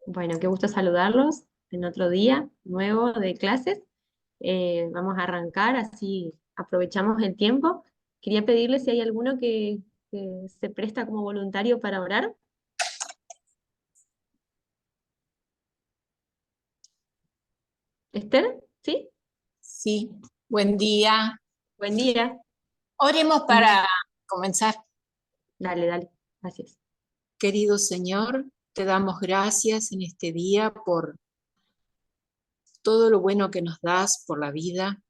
Bueno, qué gusto saludarlos en otro día nuevo de clases. Vamos a arrancar, así aprovechamos el tiempo. Quería pedirle si hay alguno que se presta como voluntario para orar. Esther, ¿sí? Sí, buen día. Buen día. Oremos Mm, para comenzar. Dale, dale. Gracias. Querido Señor, te damos gracias en este día por todo lo bueno que nos das, por la vida,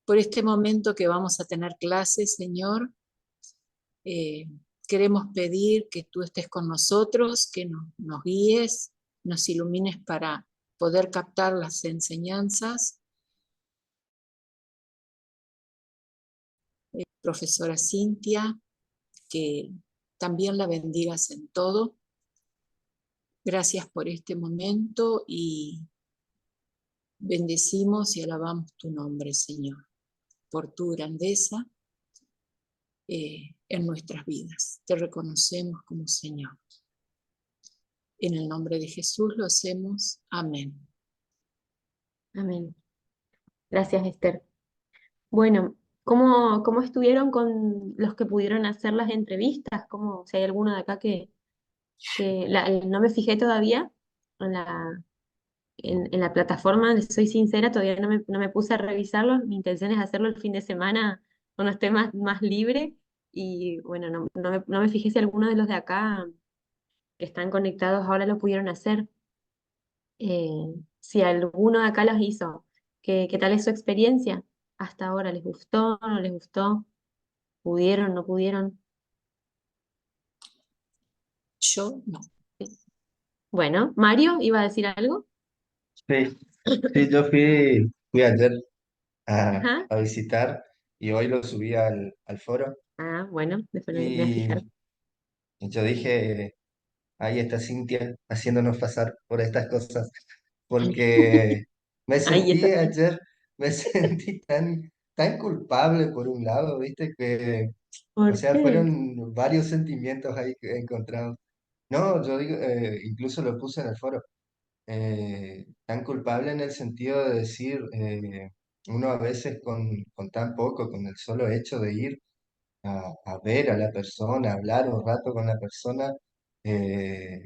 por este momento que vamos a tener clases, Señor. Eh, Queremos pedir que tú estés con nosotros, que nos guíes, nos ilumines para poder captar las enseñanzas. Profesora Cintia, que también la bendigas en todo. Gracias por este momento y bendecimos y alabamos tu nombre, Señor, por tu grandeza en nuestras vidas. Te reconocemos como Señor. En el nombre de Jesús lo hacemos. Amén. Amén. Gracias, Esther. Bueno, ¿cómo estuvieron con los que pudieron hacer las entrevistas? Si hay alguno de acá no me fijé todavía en en la plataforma, les soy sincera, todavía no me puse a revisarlo. Mi intención es hacerlo el fin de semana cuando esté más libre. Y bueno, no me fijé si alguno de los de acá que están conectados ahora lo pudieron hacer. Si alguno de acá los hizo, ¿qué tal es su experiencia hasta ahora? ¿Les gustó? ¿No les gustó? ¿Pudieron? ¿No pudieron? Yo no. Sí. Bueno, Mario, ¿iba a decir algo? Sí, sí, yo fui ayer Ajá. a visitar y hoy lo subí al foro Ah, bueno, después me voy a fijar. y yo dije, ahí está Cintia haciéndonos pasar por estas cosas, porque me Ahí está. sentí ayer, me sentí tan culpable por un lado, ¿viste? O ¿Por sea, qué? fueron varios sentimientos ahí encontrados. No, yo digo, incluso lo puse en el foro. Tan culpable en el sentido de decir, uno a veces con tan poco, con el solo hecho de ir a ver a la persona, hablar un rato con la persona,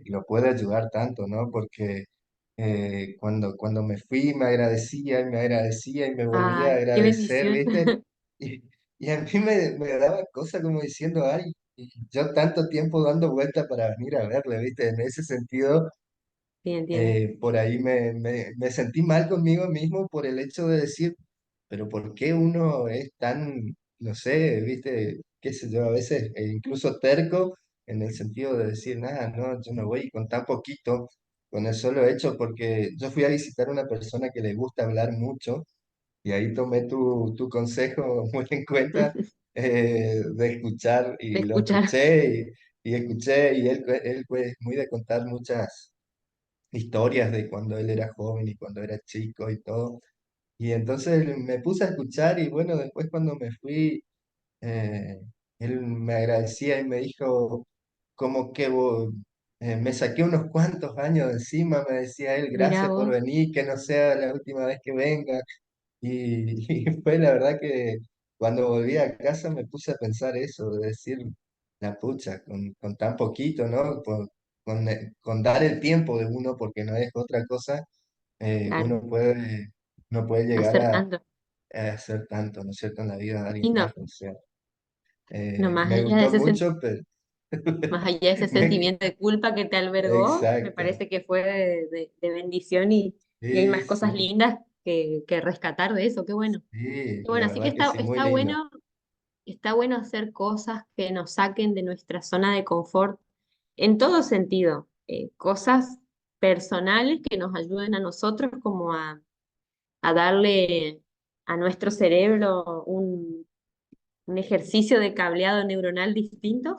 lo puede ayudar tanto, ¿no? Porque cuando me fui me agradecía y me volvía a Ay, qué agradecer, bendición. ¿viste? Y, y a mí me daba cosa como diciendo, ay, y yo tanto tiempo dando vueltas para venir a verle, ¿viste? En ese sentido Sí, entiendo. por ahí me sentí mal conmigo mismo por el hecho de decir, pero ¿por qué uno es tan, no sé, viste, qué sé yo, a veces incluso terco en el sentido de decir, nada, no, yo no voy con tan poquito, con el solo hecho, porque yo fui a visitar a una persona que le gusta hablar mucho y ahí tomé tu consejo muy en cuenta de escuchar De y lo escuchar. escuché y escuché y él es muy de contar muchas historias de cuando él era joven y cuando era chico y todo. Y entonces me puse a escuchar y bueno, después cuando me fui, eh, él me agradecía y me dijo, como que me saqué unos cuantos años de encima, me decía él, Mira gracias por vos, venir, que no sea la última vez que venga. Y fue la verdad que cuando volví a casa me puse a pensar eso, de decir, la pucha, con tan poquito, ¿no? Con dar el tiempo de uno, porque no es otra cosa, claro, uno puede llegar acertando. a hacer tanto, ¿no es cierto?, en la vida de Y alguien no, más. O sea, no, me gustó mucho, pero más allá de ese me- sentimiento de culpa que te albergó, me exacto. parece que fue de bendición y hay Sí, más cosas sí, lindas que rescatar de eso, qué bueno. sí, Qué bueno, la así que verdad que sí, muy lindo. está bueno hacer cosas que nos saquen de nuestra zona de confort en todo sentido, cosas personales que nos ayuden a nosotros como a darle a nuestro cerebro un ejercicio de cableado neuronal distinto,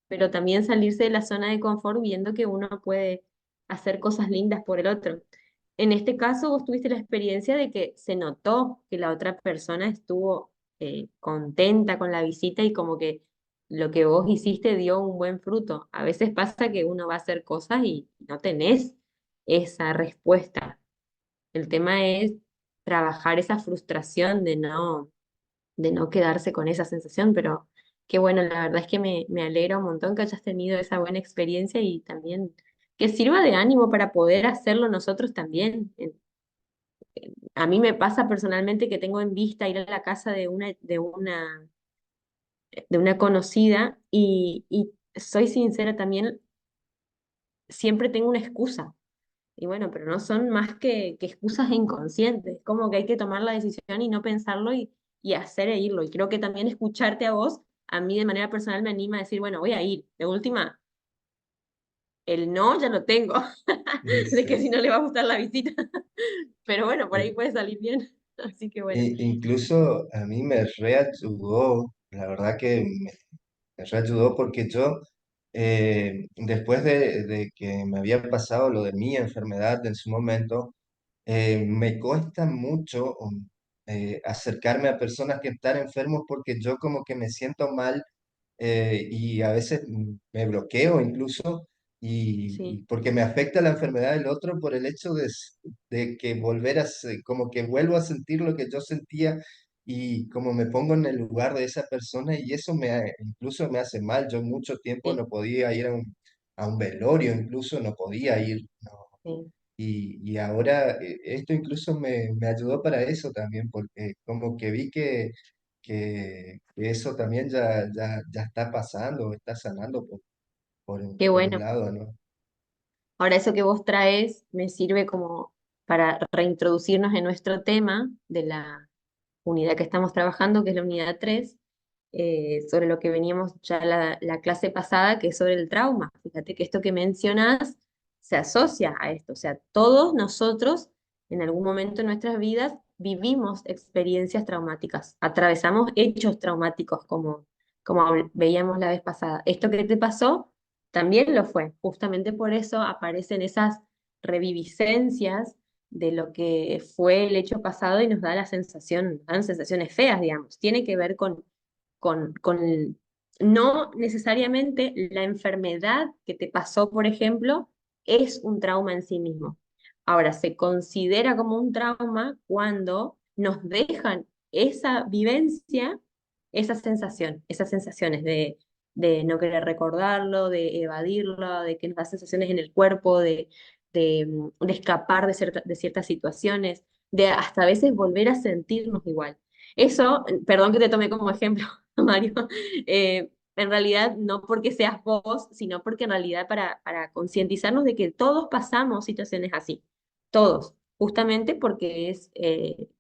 pero también salirse de la zona de confort viendo que uno puede hacer cosas lindas por el otro. En este caso, vos tuviste la experiencia de que se notó que la otra persona estuvo contenta con la visita y como que lo que vos hiciste dio un buen fruto. A veces pasa que uno va a hacer cosas y no tenés esa respuesta. El tema es trabajar esa frustración de no quedarse con esa sensación, pero qué bueno, la verdad es que me alegra un montón que hayas tenido esa buena experiencia y también que sirva de ánimo para poder hacerlo nosotros también. A mí me pasa personalmente que tengo en vista ir a la casa de una conocida y soy sincera también, siempre tengo una excusa. Y bueno, pero no son más que excusas inconscientes, como que hay que tomar la decisión y no pensarlo y hacer e irlo. Y creo que también escucharte a vos, a mí de manera personal me anima a decir, bueno, voy a ir. De última, el no ya lo tengo, de que Sí. si no le va a gustar la visita. Pero bueno, por ahí I- puede salir bien. Así que bueno, Incluso a mí me reayudó, la verdad que me reayudó porque yo, después de que me había pasado lo de mi enfermedad en su momento, me cuesta mucho acercarme a personas que están enfermos porque yo como que me siento mal y a veces me bloqueo incluso y sí, porque me afecta la enfermedad del otro por el hecho de que como que vuelvo a sentir lo que yo sentía y como me pongo en el lugar de esa persona y eso incluso me hace mal. Yo mucho tiempo sí, no podía ir a un velorio, incluso no podía ir. No, sí. y ahora esto incluso me ayudó para eso también, porque como que vi que eso también ya está pasando, está sanando Qué por un bueno. lado, ¿no? Ahora eso que vos traes me sirve como para reintroducirnos en nuestro tema de la unidad que estamos trabajando, que es la unidad 3 sobre lo que veníamos ya la clase pasada, que es sobre el trauma. Fíjate que esto que mencionas se asocia a esto, o sea, todos nosotros en algún momento en nuestras vidas vivimos experiencias traumáticas, atravesamos hechos traumáticos como veíamos la vez pasada. Esto que te pasó también lo fue, justamente por eso aparecen esas reviviscencias de lo que fue el hecho pasado y nos da la sensación, dan sensaciones feas, digamos. Tiene que ver con no necesariamente la enfermedad que te pasó, por ejemplo, es un trauma en sí mismo. Ahora, se considera como un trauma cuando nos dejan esa vivencia, esa sensación, esas sensaciones de no querer recordarlo, de evadirlo, de que nos da sensaciones en el cuerpo, de escapar de ciertas situaciones, de hasta a veces volver a sentirnos igual. Eso, perdón que te tomé como ejemplo, Mario, en realidad no porque seas vos, sino porque en realidad para concientizarnos de que todos pasamos situaciones así, todos, justamente porque es,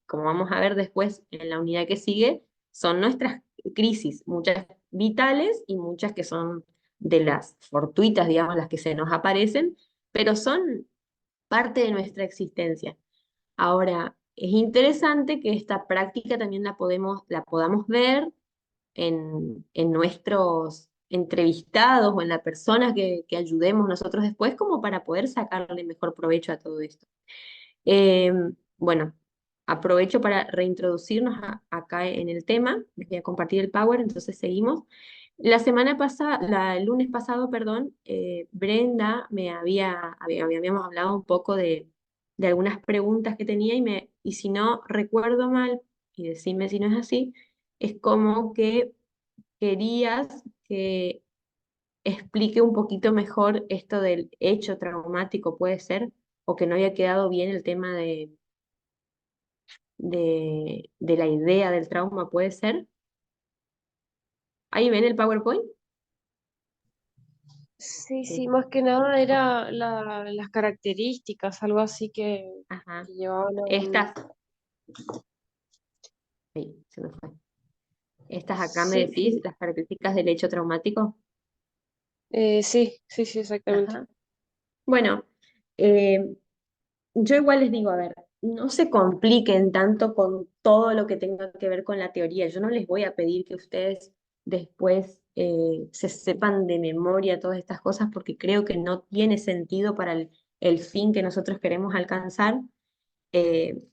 como vamos a ver después en la unidad que sigue, son nuestras crisis, muchas vitales y muchas que son de las fortuitas, digamos, las que se nos aparecen, pero son parte de nuestra existencia. Ahora, es interesante que esta práctica también la podamos ver en nuestros entrevistados o en la persona que ayudemos nosotros después, como para poder sacarle mejor provecho a todo esto. Eh, bueno, aprovecho para reintroducirnos acá en el tema. Les voy a compartir el Power, entonces seguimos. La semana pasada, el lunes pasado, perdón, Brenda habíamos hablado un poco de algunas preguntas que tenía y si no recuerdo mal, y decime si no es así, es como que querías que explique un poquito mejor esto del hecho traumático, puede ser, o que no había quedado bien el tema de la idea del trauma, puede ser. Ahí ven el PowerPoint. Sí, sí, Sí. más que nada era las características, algo así Ajá. que llevaban a un... Estas, ahí, se me fue. Estas acá me Sí, decís las características del hecho traumático. sí, sí, sí, exactamente. Ajá. Bueno, eh, yo igual les digo, a ver, no se compliquen tanto con todo lo que tenga que ver con la teoría. Yo no les voy a pedir que ustedes después se sepan de memoria todas estas cosas porque creo que no tiene sentido para el fin que nosotros queremos alcanzar.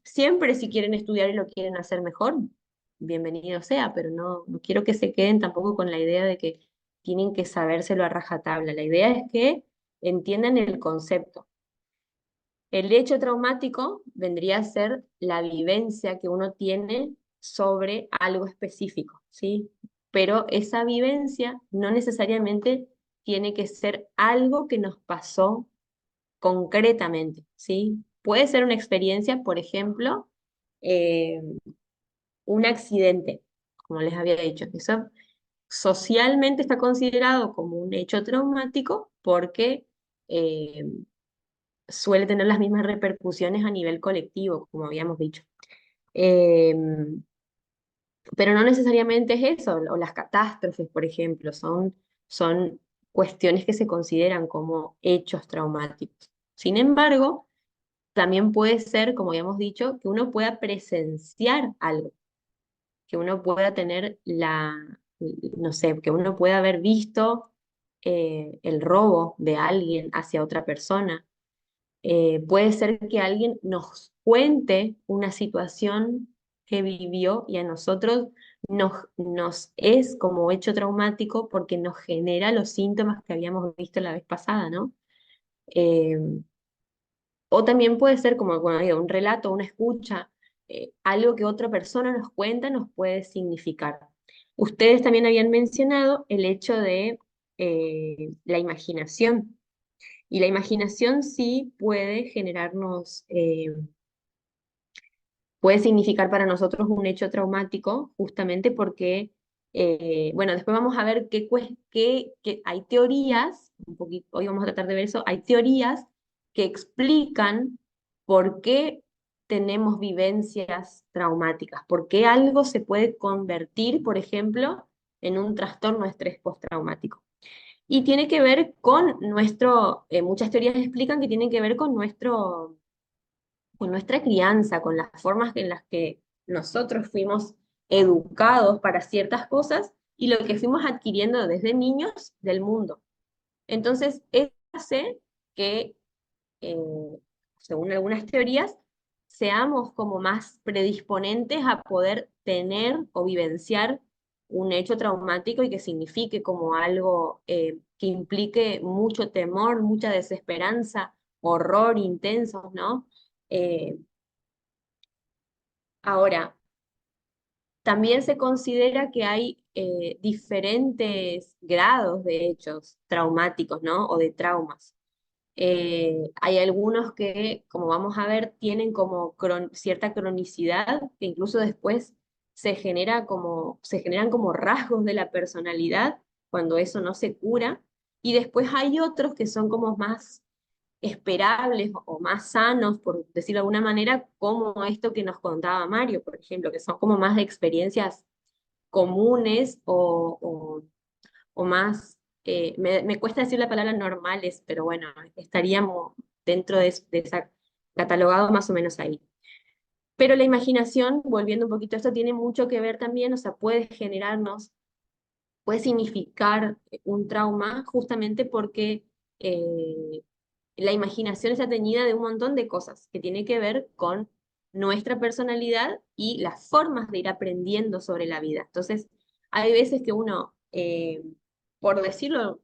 Siempre si quieren estudiar y lo quieren hacer mejor, bienvenido sea, pero no quiero que se queden tampoco con la idea de que tienen que sabérselo a rajatabla. La idea es que entiendan el concepto. El hecho traumático vendría a ser la vivencia que uno tiene sobre algo específico, ¿sí? Pero esa vivencia no necesariamente tiene que ser algo que nos pasó concretamente, ¿sí? Puede ser una experiencia, por ejemplo, eh, un accidente, como les había dicho. Eso socialmente está considerado como un hecho traumático porque eh, suele tener las mismas repercusiones a nivel colectivo, como habíamos dicho. Eh, pero no necesariamente es eso, o las catástrofes, por ejemplo, son cuestiones que se consideran como hechos traumáticos. Sin embargo, también puede ser, como habíamos dicho, que uno pueda presenciar algo, que uno pueda tener no sé, que uno pueda haber visto el robo de alguien hacia otra persona. Puede ser que alguien nos cuente una situación que vivió y a nosotros nos es como hecho traumático porque nos genera los síntomas que habíamos visto la vez pasada, ¿no? Eh, o también puede ser como bueno, digo, un relato, una escucha, algo que otra persona nos cuenta nos puede significar. Ustedes también habían mencionado el hecho de la imaginación. Y la imaginación sí puede generarnos, puede significar para nosotros un hecho traumático, justamente porque, bueno, después vamos a ver que hay teorías, un poquito, hoy vamos a tratar de ver eso, hay teorías que explican por qué tenemos vivencias traumáticas, por qué algo se puede convertir, por ejemplo, en un trastorno de estrés postraumático. Y tiene que ver con muchas teorías explican que tiene que ver con nuestra crianza, con las formas en las que nosotros fuimos educados para ciertas cosas y lo que fuimos adquiriendo desde niños del mundo. Entonces, eso hace que, eh, según algunas teorías, seamos como más predisponentes a poder tener o vivenciar un hecho traumático y que signifique como algo que implique mucho temor, mucha desesperanza, horror intensos, ¿no? Eh, Ahora, también se considera que hay diferentes grados de hechos traumáticos, ¿no? O de traumas. Hay algunos que, como vamos a ver, tienen como cierta cronicidad, que incluso después se generan como rasgos de la personalidad cuando eso no se cura. Y después hay otros que son como más esperables o más sanos, por decirlo de alguna manera, como esto que nos contaba Mario, por ejemplo, que son como más de experiencias comunes o más, me cuesta decir la palabra normales, pero bueno, estaríamos dentro de esa catalogado más o menos ahí. Pero la imaginación, volviendo un poquito a esto, tiene mucho que ver también, o sea, puede generarnos, puede significar un trauma justamente porque la imaginación está teñida de un montón de cosas que tiene que ver con nuestra personalidad y las formas de ir aprendiendo sobre la vida. Entonces, hay veces que uno, por decirlo,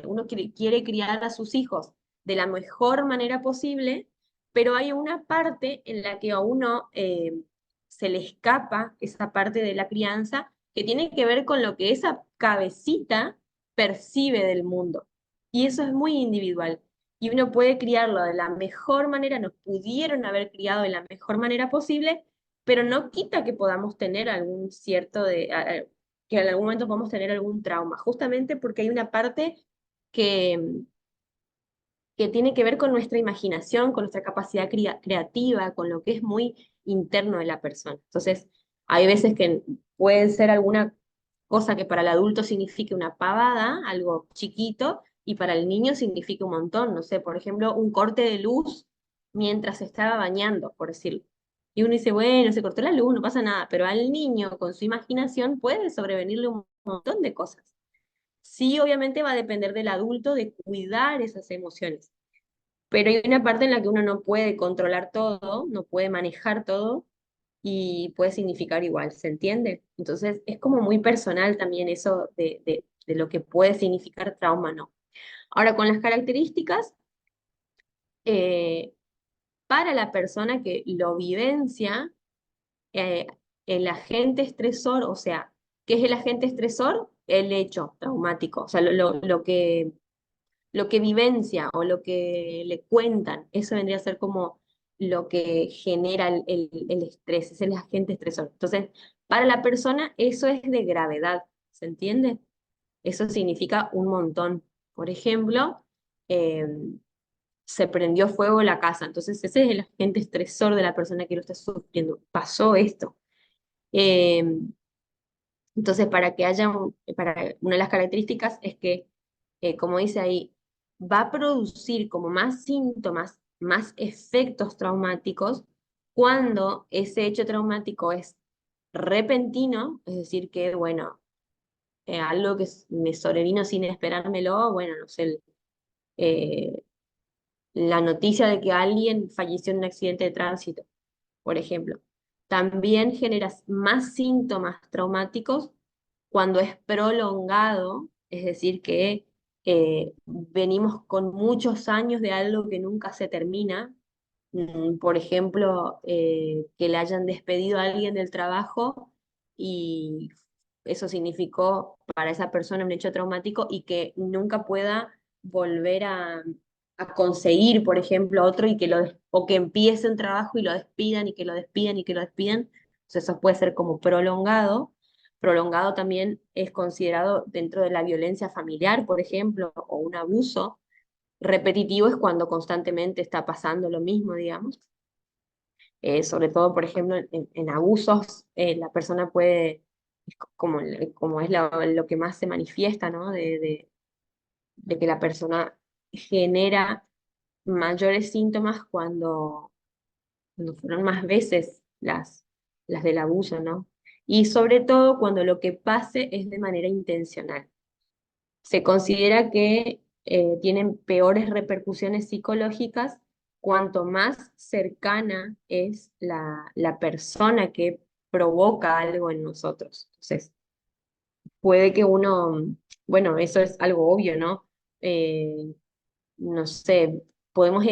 uno quiere criar a sus hijos de la mejor manera posible, pero hay una parte en la que a uno se le escapa esa parte de la crianza que tiene que ver con lo que esa cabecita percibe del mundo. Y eso es muy individual y uno puede criarlo de la mejor manera, nos pudieron haber criado de la mejor manera posible, pero no quita que podamos tener algún que en algún momento podamos tener algún trauma, justamente porque hay una parte que, que tiene que ver con nuestra imaginación, con nuestra capacidad creativa, con lo que es muy interno de la persona. Entonces, hay veces que puede ser alguna cosa que para el adulto signifique una pavada, algo chiquito, y para el niño significa un montón. No sé, por ejemplo, un corte de luz mientras se estaba bañando, por decirlo. Y uno dice, bueno, se cortó la luz, no pasa nada, pero al niño con su imaginación puede sobrevenirle un montón de cosas. Sí, obviamente va a depender del adulto de cuidar esas emociones, pero hay una parte en la que uno no puede controlar todo, no puede manejar todo y puede significar igual, ¿se entiende? Entonces es como muy personal también eso de lo que puede significar trauma, ¿no? Ahora, con las características, eh, para la persona que lo vivencia, eh, el agente estresor, o sea, ¿qué es el agente estresor? El hecho traumático, o sea, lo que vivencia o lo que le cuentan, eso vendría a ser como lo que genera el estrés, es el agente estresor. Entonces, para la persona eso es de gravedad, ¿se entiende? Eso significa un montón. Por ejemplo, eh, se prendió fuego la casa, entonces ese es el agente estresor de la persona que lo está sufriendo. Pasó esto. Eh, entonces, para que haya para, una de las características es que, como dice ahí, va a producir como más síntomas, más efectos traumáticos cuando ese hecho traumático es repentino, es decir, que, bueno, algo que me sobrevino sin esperármelo, bueno, no sé, eh, la noticia de que alguien falleció en un accidente de tránsito, por ejemplo. También genera más síntomas traumáticos cuando es prolongado, es decir, que venimos con muchos años de algo que nunca se termina. Por ejemplo, que le hayan despedido a alguien del trabajo y eso significó para esa persona un hecho traumático y que nunca pueda volver a conseguir, por ejemplo, otro y que o que empiece un trabajo y lo despidan y que lo despidan y que lo despidan. Entonces eso puede ser como prolongado. Prolongado también es considerado dentro de la violencia familiar, por ejemplo, o un abuso. Repetitivo es cuando constantemente está pasando lo mismo, digamos. Sobre todo, por ejemplo, en abusos, la persona puede, como es lo que más se manifiesta, ¿no? De que la persona genera mayores síntomas cuando fueron más veces las del abuso, ¿no? Y sobre todo cuando lo que pase es de manera intencional. Se considera que tienen peores repercusiones psicológicas cuanto más cercana es la persona que provoca algo en nosotros. Entonces, puede que uno, bueno, eso es algo obvio, ¿no? No sé, podemos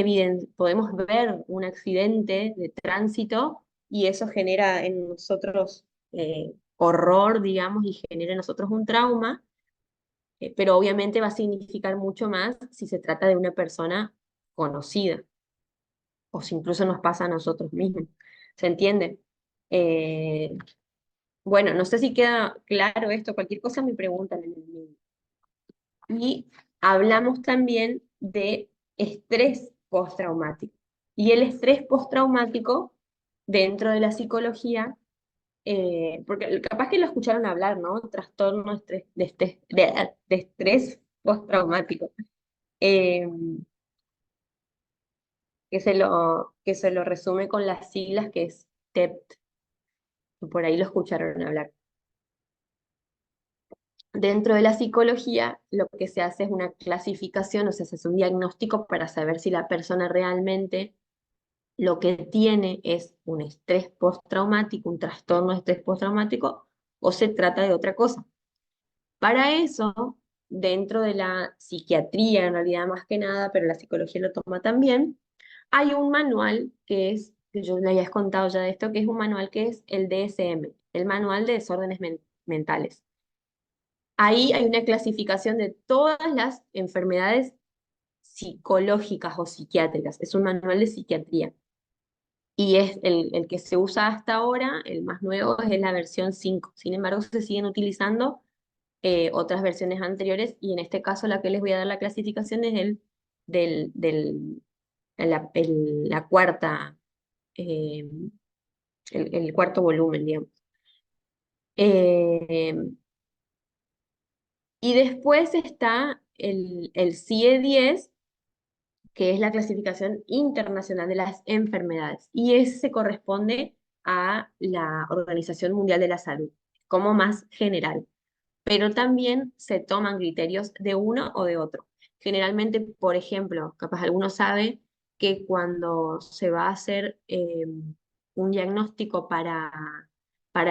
ver un accidente de tránsito y eso genera en nosotros horror, digamos, y genera en nosotros un trauma, pero obviamente va a significar mucho más si se trata de una persona conocida o si incluso nos pasa a nosotros mismos. ¿Se entiende? Eh, bueno, no sé si queda claro esto, cualquier cosa me preguntan en el medio. Y hablamos también de estrés postraumático. Y el estrés postraumático, dentro de la psicología, porque capaz que lo escucharon hablar, ¿no? Trastorno de estrés postraumático, eh, que se lo resume con las siglas que es TEPT, y por ahí lo escucharon hablar. Dentro de la psicología, lo que se hace es una clasificación, o sea, se hace un diagnóstico para saber si la persona realmente lo que tiene es un estrés postraumático, un trastorno de estrés postraumático, o se trata de otra cosa. Para eso, dentro de la psiquiatría, en realidad más que nada, pero la psicología lo toma también, hay un manual que yo le había contado ya de esto, que es un manual que es el DSM, el Manual de Desórdenes Mentales. Ahí hay una clasificación de todas las enfermedades psicológicas o psiquiátricas. Es un manual de psiquiatría. Y es el que se usa hasta ahora, el más nuevo, es la versión 5. Sin embargo, se siguen utilizando otras versiones anteriores y en este caso la que les voy a dar la clasificación es del, del, la cuarta, eh, el cuarto volumen, digamos. Eh, y después está el CIE-10, que es la clasificación internacional de las enfermedades, y ese se corresponde a la Organización Mundial de la Salud, como más general, pero también se toman criterios de uno o de otro. Generalmente, por ejemplo, capaz alguno sabe que cuando se va a hacer un diagnóstico para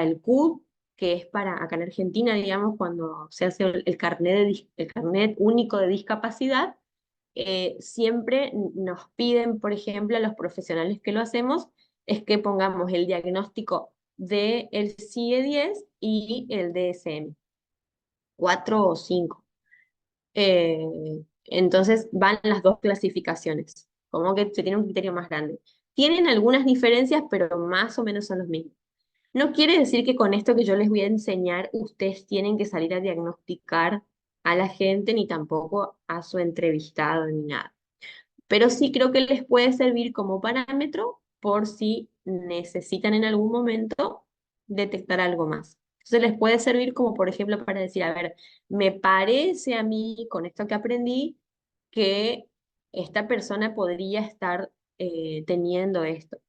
el CUD, que es para acá en Argentina, digamos, cuando se hace el carnet único de discapacidad, siempre nos piden, por ejemplo, a los profesionales que lo hacemos, es que pongamos el diagnóstico del CIE-10 y el DSM, 4 o 5. Entonces van las dos clasificaciones, como que se tiene un criterio más grande. Tienen algunas diferencias, pero más o menos son los mismos. No quiere decir que con esto que yo les voy a enseñar, ustedes tienen que salir a diagnosticar a la gente, ni tampoco a su entrevistado, ni nada. Pero sí creo que les puede servir como parámetro por si necesitan en algún momento detectar algo más. Entonces les puede servir como, por ejemplo, para decir, a ver, me parece a mí, con esto que aprendí, que esta persona podría estar teniendo esto.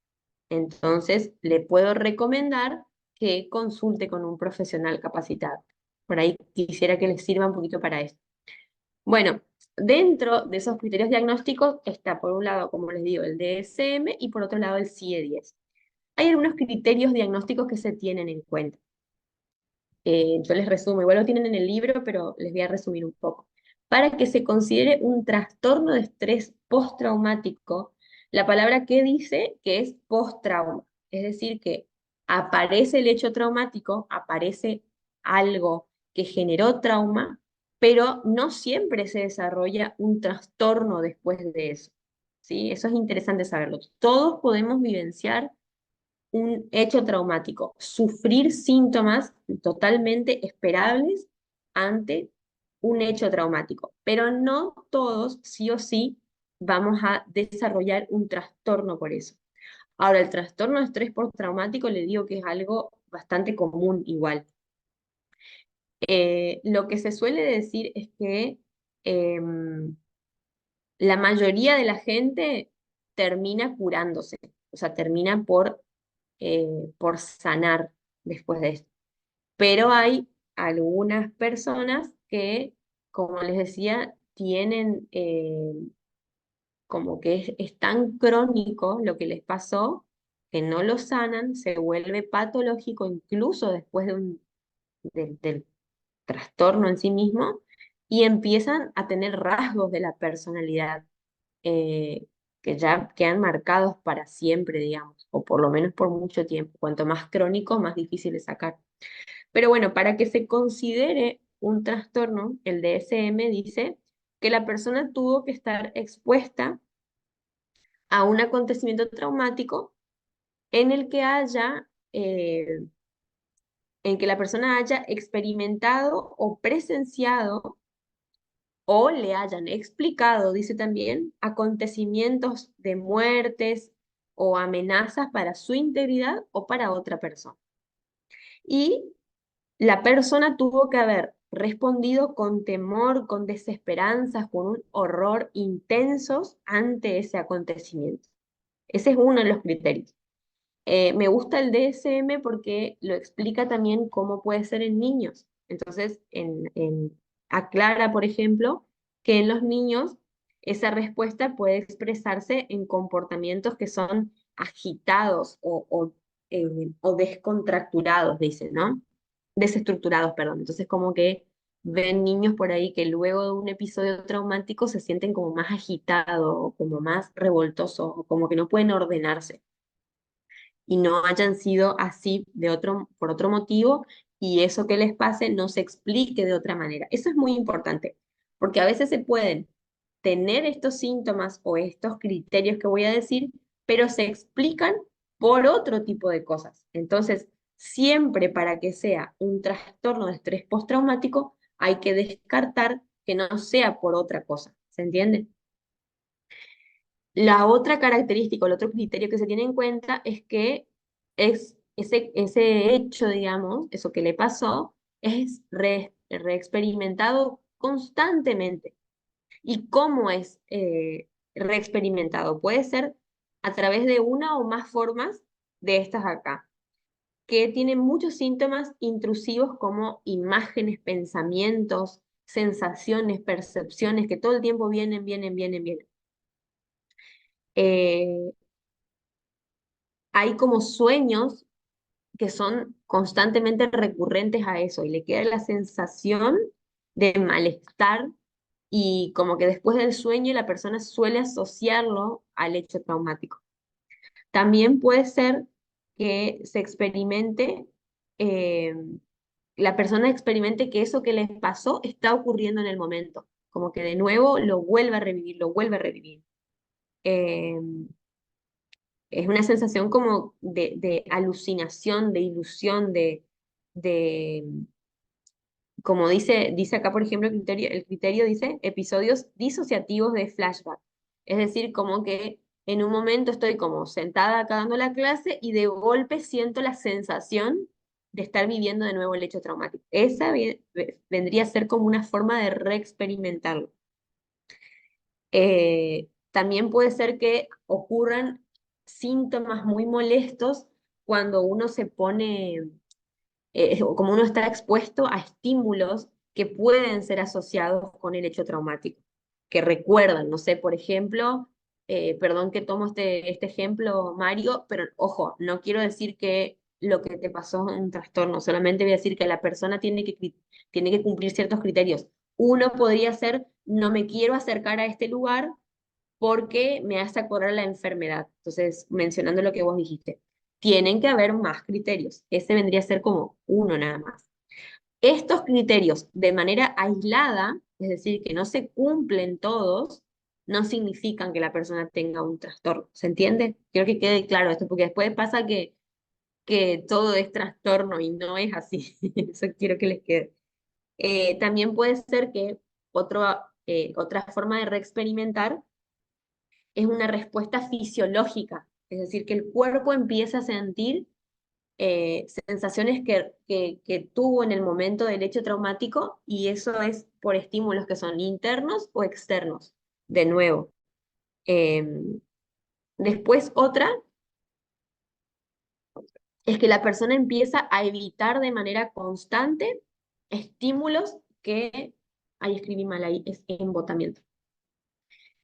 Entonces, le puedo recomendar que consulte con un profesional capacitado. Por ahí quisiera que les sirva un poquito para esto. Bueno, dentro de esos criterios diagnósticos está, por un lado, como les digo, el DSM y por otro lado el CIE-10. Hay algunos criterios diagnósticos que se tienen en cuenta. Yo les resumo, igual lo tienen en el libro, pero les voy a resumir un poco. Para que se considere un trastorno de estrés postraumático, la palabra que dice que es postrauma, es decir, que aparece el hecho traumático, aparece algo que generó trauma, pero no siempre se desarrolla un trastorno después de eso. ¿Sí? Eso es interesante saberlo. Todos podemos vivenciar un hecho traumático, sufrir síntomas totalmente esperables ante un hecho traumático, pero no todos, sí o sí, vamos a desarrollar un trastorno por eso. Ahora, el trastorno de estrés postraumático le digo que es algo bastante común igual. Lo que se suele decir es que la mayoría de la gente termina curándose, o sea, termina por sanar después de esto. Pero hay algunas personas que, como les decía, tienen como que es tan crónico lo que les pasó que no lo sanan, se vuelve patológico incluso después del trastorno en sí mismo y empiezan a tener rasgos de la personalidad eh, que ya quedan marcados para siempre, digamos, o por lo menos por mucho tiempo. Cuanto más crónico, más difícil de sacar. Pero bueno, para que se considere un trastorno, el DSM dice que la persona tuvo que estar expuesta a un acontecimiento traumático en el que en que la persona haya experimentado o presenciado o le hayan explicado, dice también, acontecimientos de muertes o amenazas para su integridad o para otra persona. Y la persona tuvo que haber respondido con temor, con desesperanza, con un horror intensos ante ese acontecimiento. Ese es uno de los criterios. Me gusta el DSM porque lo explica también cómo puede ser en niños. Entonces, aclara, por ejemplo, que en los niños esa respuesta puede expresarse en comportamientos que son agitados o descontracturados, dice, ¿no? Desestructurados, perdón. Entonces, como que ven niños por ahí que luego de un episodio traumático se sienten como más agitados, o como más revoltosos, o como que no pueden ordenarse y no hayan sido así por otro motivo y eso que les pase no se explique de otra manera. Eso es muy importante, porque a veces se pueden tener estos síntomas o estos criterios que voy a decir, pero se explican por otro tipo de cosas. Entonces, siempre para que sea un trastorno de estrés postraumático, hay que descartar que no sea por otra cosa. ¿Se entiende? La otra característica, el otro criterio que se tiene en cuenta es que ese hecho, digamos, eso que le pasó, es reexperimentado constantemente. ¿Y cómo es reexperimentado? Puede ser a través de una o más formas de estas acá, que tienen muchos síntomas intrusivos como imágenes, pensamientos, sensaciones, percepciones, que todo el tiempo vienen, vienen, vienen, vienen. Eh, hay como sueños que son constantemente recurrentes a eso y le queda la sensación de malestar y como que después del sueño la persona suele asociarlo al hecho traumático. También puede ser que se experimente, eh, la persona experimente que eso que les pasó está ocurriendo en el momento, como que de nuevo lo vuelve a revivir, lo vuelve a revivir. Eh, es una sensación como de alucinación, de ilusión, de como dice acá, por ejemplo, el criterio dice episodios disociativos de flashback. Es decir, como que en un momento estoy como sentada acá dando la clase y de golpe siento la sensación de estar viviendo de nuevo el hecho traumático. Esa vendría a ser como una forma de reexperimentarlo. También puede ser que ocurran síntomas muy molestos cuando uno se pone o como uno está expuesto a estímulos que pueden ser asociados con el hecho traumático, que recuerdan, no sé, por ejemplo, perdón que tomo este ejemplo, Mario, pero ojo, no quiero decir que lo que te pasó es un trastorno, solamente voy a decir que la persona tiene que cumplir ciertos criterios. Uno podría ser, no me quiero acercar a este lugar porque me hace acordar la enfermedad. Entonces, mencionando lo que vos dijiste, tienen que haber más criterios. Ese vendría a ser como uno nada más. Estos criterios de manera aislada, es decir, que no se cumplen todos, no significan que la persona tenga un trastorno. ¿Se entiende? Quiero que quede claro esto, porque después pasa que todo es trastorno y no es así. Eso quiero que les quede. También puede ser que otra forma de reexperimentar es una respuesta fisiológica, es decir, que el cuerpo empieza a sentir sensaciones que tuvo en el momento del hecho traumático y eso es por estímulos que son internos o externos, de nuevo. Eh, Después otra es que la persona empieza a evitar de manera constante estímulos que, ahí escribí mal, ahí es embotamiento.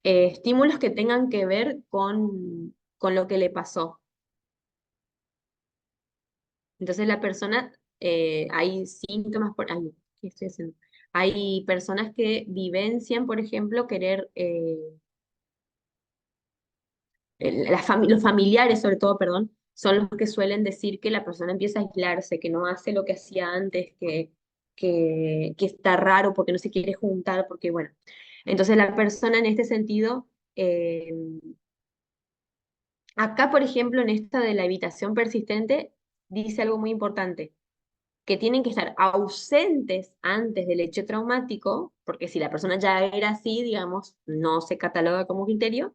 Estímulos que tengan que ver con lo que le pasó. Entonces la persona, hay síntomas, ¿qué estoy haciendo? Hay personas que vivencian, por ejemplo, querer, los familiares sobre todo, perdón, son los que suelen decir que la persona empieza a aislarse, que no hace lo que hacía antes, que está raro porque no se quiere juntar, porque bueno. Entonces la persona en este sentido, acá por ejemplo en esta de la evitación persistente, dice algo muy importante que tienen que estar ausentes antes del hecho traumático, porque si la persona ya era así, digamos, no se cataloga como criterio,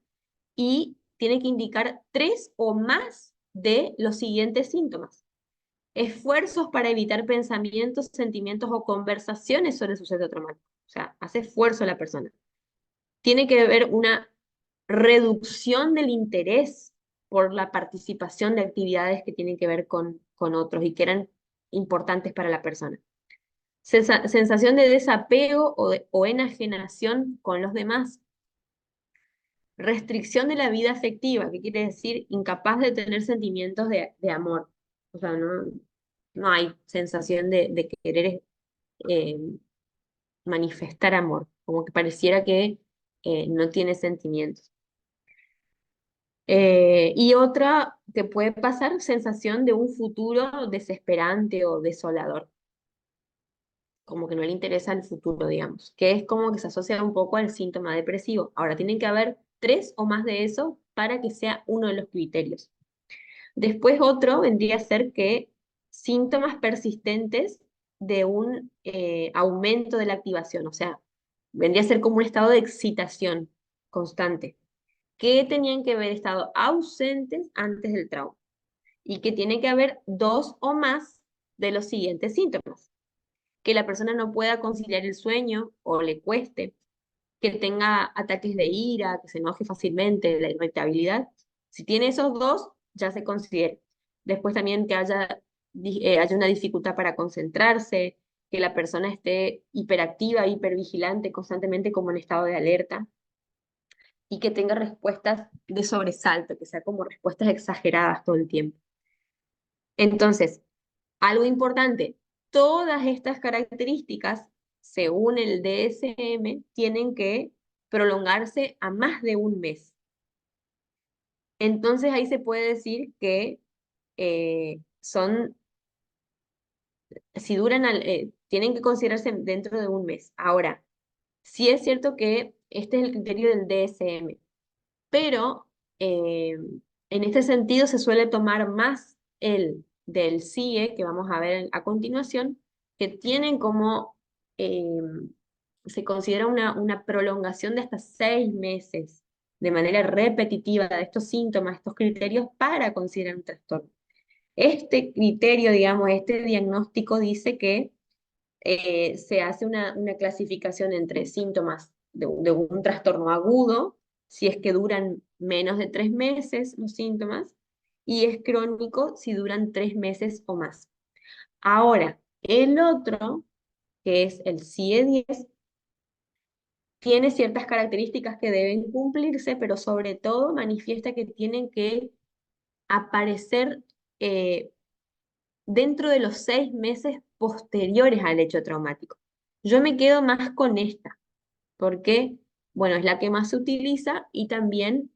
y tiene que indicar 3 o más de los siguientes síntomas. Esfuerzos para evitar pensamientos, sentimientos o conversaciones sobre el suceso traumático. O sea, hace esfuerzo la persona. Tiene que haber una reducción del interés por la participación de actividades que tienen que ver con otros y que eran importantes para la persona. Sensación de desapego o enajenación con los demás. Restricción de la vida afectiva, que quiere decir incapaz de tener sentimientos de amor. O sea, no hay sensación de querer eh, manifestar amor, como que pareciera que no tiene sentimientos. Y otra que puede pasar, sensación de un futuro desesperante o desolador, como que no le interesa el futuro, digamos, que es como que se asocia un poco al síntoma depresivo. Ahora, tienen que haber 3 o más de eso para que sea uno de los criterios. Después otro vendría a ser que síntomas persistentes de un aumento de la activación, o sea, vendría a ser como un estado de excitación constante, que tenían que haber estado ausentes antes del trauma y que tiene que haber 2 o más de los siguientes síntomas: que la persona no pueda conciliar el sueño o le cueste, que tenga ataques de ira, que se enoje fácilmente, la irritabilidad. Si tiene esos dos, ya se considera. Después también que haya una dificultad para concentrarse, que la persona esté hiperactiva, hipervigilante, constantemente como en estado de alerta, y que tenga respuestas de sobresalto, que sea como respuestas exageradas todo el tiempo. Entonces, algo importante, todas estas características según el DSM, tienen que prolongarse a más de un mes. Entonces ahí se puede decir que son, si duran, tienen que considerarse dentro de un mes. Ahora, sí es cierto que este es el criterio del DSM, pero en este sentido se suele tomar más el del CIE, que vamos a ver a continuación, que tienen como, se considera una prolongación de hasta 6 meses de manera repetitiva de estos síntomas, estos criterios para considerar un trastorno. Este criterio, digamos, este diagnóstico dice que se hace una clasificación entre síntomas de un trastorno agudo, si es que duran menos de 3 meses los síntomas, y es crónico si duran 3 meses o más. Ahora, el otro, que es el CIE-10, tiene ciertas características que deben cumplirse, pero sobre todo manifiesta que tienen que aparecer dentro de los 6 meses posteriores al hecho traumático. Yo me quedo más con esta, porque, bueno, es la que más se utiliza y también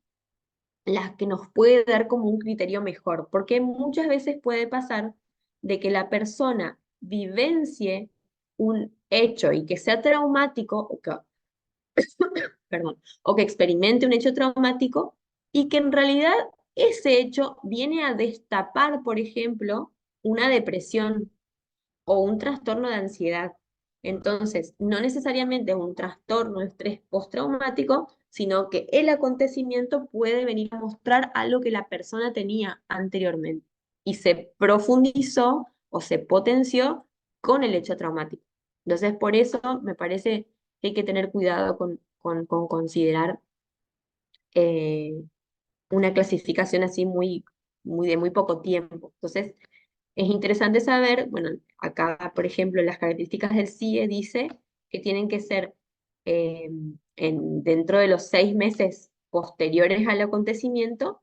la que nos puede dar como un criterio mejor, porque muchas veces puede pasar de que la persona vivencie un hecho y que sea traumático, perdón, o que experimente un hecho traumático y que en realidad ese hecho viene a destapar, por ejemplo, una depresión o un trastorno de ansiedad. Entonces, no necesariamente es un trastorno de estrés postraumático, sino que el acontecimiento puede venir a mostrar algo que la persona tenía anteriormente y se profundizó o se potenció con el hecho traumático. Entonces, por eso me parece que hay que tener cuidado con considerar eh, una clasificación así de muy poco tiempo. Entonces, es interesante saber, bueno, acá, por ejemplo, las características del CIE dice que tienen que ser eh, dentro de los 6 meses posteriores al acontecimiento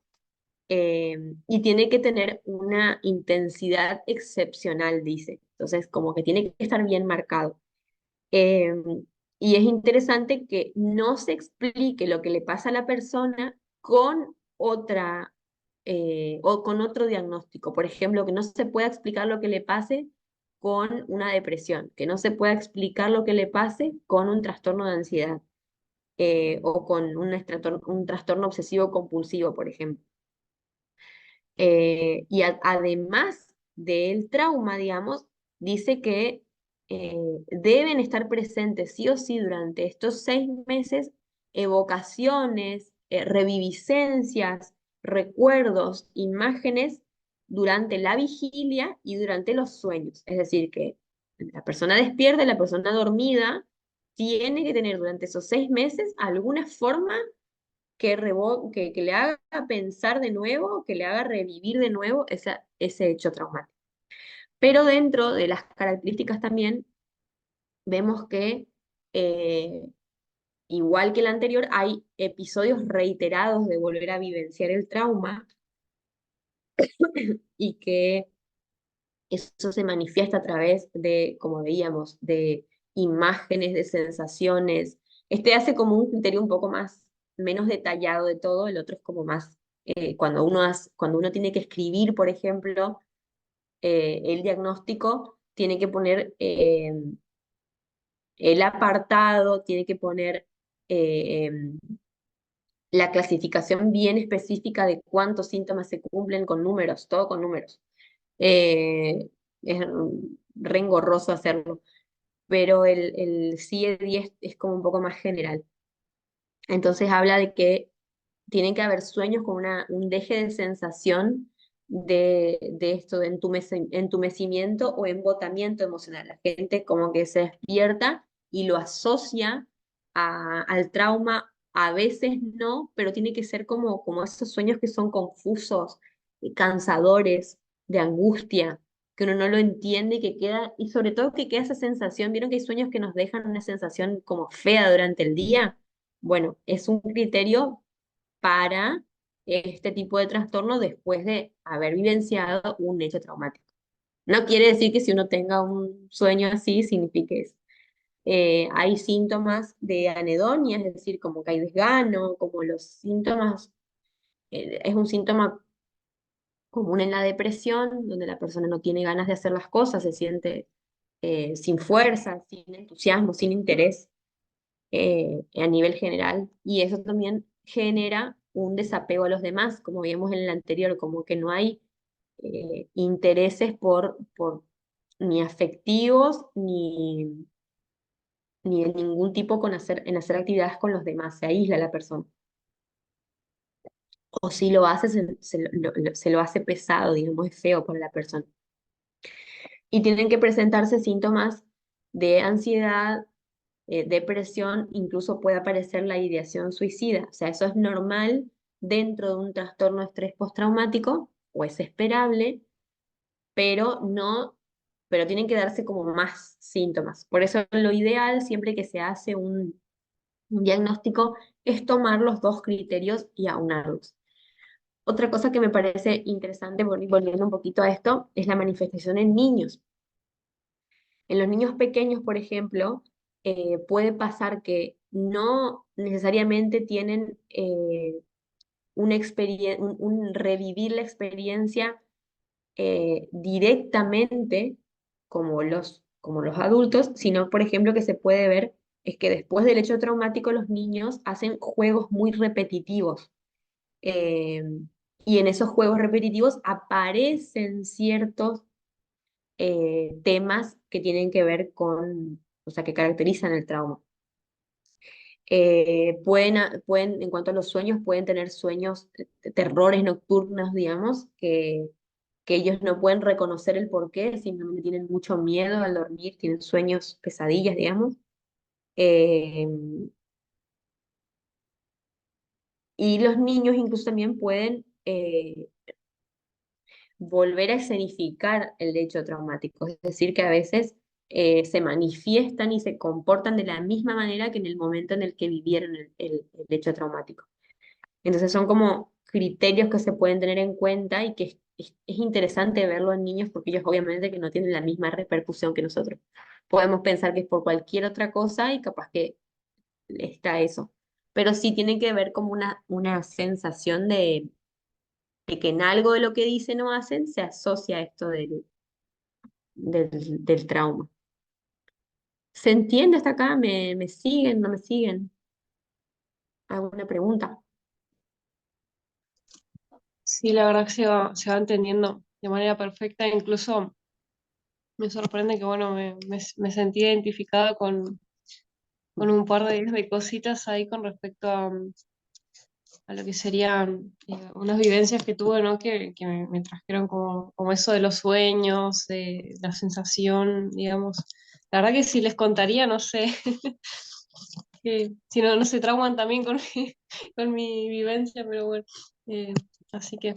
y tiene que tener una intensidad excepcional, dice. Entonces, como que tiene que estar bien marcado. Eh, y es interesante que no se explique lo que le pasa a la persona con otra o con otro diagnóstico. Por ejemplo, que no se pueda explicar lo que le pase con una depresión, que no se pueda explicar lo que le pase con un trastorno de ansiedad o con un trastorno obsesivo compulsivo, por ejemplo. Y además del trauma, digamos, dice que deben estar presentes sí o sí durante estos 6 meses evocaciones, reviviscencias, recuerdos, imágenes durante la vigilia y durante los sueños. Es decir, que la persona despierta y la persona dormida tiene que tener durante esos 6 meses alguna forma que le haga pensar de nuevo, que le haga revivir de nuevo ese hecho traumático. Pero dentro de las características también vemos que, eh, igual que el anterior, hay episodios reiterados de volver a vivenciar el trauma y que eso se manifiesta a través de, como veíamos, de imágenes, de sensaciones. Este hace como un criterio un poco más, menos detallado de todo, el otro es como más, cuando uno tiene que escribir, por ejemplo, el diagnóstico, tiene que poner el apartado, tiene que poner la clasificación bien específica de cuántos síntomas se cumplen con números, todo con números. Es re engorroso hacerlo, pero el CIE-10 es como un poco más general. Entonces habla de que tienen que haber sueños con un deje de sensación de esto, de entumecimiento o embotamiento emocional. La gente como que se despierta y lo asocia al trauma, a veces no, pero tiene que ser como esos sueños que son confusos, cansadores, de angustia, que uno no lo entiende y que queda, y sobre todo que queda esa sensación, vieron que hay sueños que nos dejan una sensación como fea durante el día. Bueno, es un criterio para este tipo de trastorno después de haber vivenciado un hecho traumático. No quiere decir que si uno tenga un sueño así signifique eso. Hay síntomas de anedonia, es decir, como que hay desgano, como los síntomas, es un síntoma común en la depresión, donde la persona no tiene ganas de hacer las cosas, se siente sin fuerza, sin entusiasmo, sin interés a nivel general. Y eso también genera un desapego a los demás, como vimos en el anterior, como que no hay intereses ni afectivos ni de ningún tipo en hacer actividades con los demás, se aísla la persona. O si lo hace, se lo hace pesado, digamos, es feo para la persona. Y tienen que presentarse síntomas de ansiedad, depresión, incluso puede aparecer la ideación suicida. O sea, eso es normal dentro de un trastorno de estrés postraumático, o es esperable, pero no, pero tienen que darse como más síntomas. Por eso lo ideal, siempre que se hace un diagnóstico, es tomar los dos criterios y aunarlos. Otra cosa que me parece interesante, volviendo un poquito a esto, es la manifestación en niños. En los niños pequeños, por ejemplo, puede pasar que no necesariamente tienen un revivir la experiencia directamente como los adultos, sino, por ejemplo, que se puede ver es que después del hecho traumático los niños hacen juegos muy repetitivos. eh, y en esos juegos repetitivos aparecen ciertos temas que tienen que ver o sea, que caracterizan el trauma. En cuanto a los sueños, pueden tener sueños, terrores nocturnos, digamos, que ellos no pueden reconocer el porqué, simplemente tienen mucho miedo al dormir, tienen sueños, pesadillas, digamos. Eh, y los niños incluso también pueden volver a escenificar el hecho traumático, es decir, que a veces se manifiestan y se comportan de la misma manera que en el momento en el que vivieron el hecho traumático. Entonces son como criterios que se pueden tener en cuenta y que es interesante verlo en niños porque ellos obviamente que no tienen la misma repercusión que nosotros. Podemos pensar que es por cualquier otra cosa y capaz que está eso. Pero sí tiene que ver como una sensación de que en algo de lo que dicen o hacen se asocia a esto del trauma. ¿Se entiende hasta acá? ¿Me siguen? ¿No me siguen? ¿Alguna pregunta? Sí, la verdad que se va entendiendo de manera perfecta. Incluso me sorprende que, bueno, me sentí identificada con un par de cositas ahí con respecto a lo que serían unas vivencias que tuve, ¿no? Que me trajeron como eso de los sueños, de la sensación, digamos. La verdad que si les contaría, no sé, que si no, no se trauman también con con mi vivencia, pero bueno. eh, así que,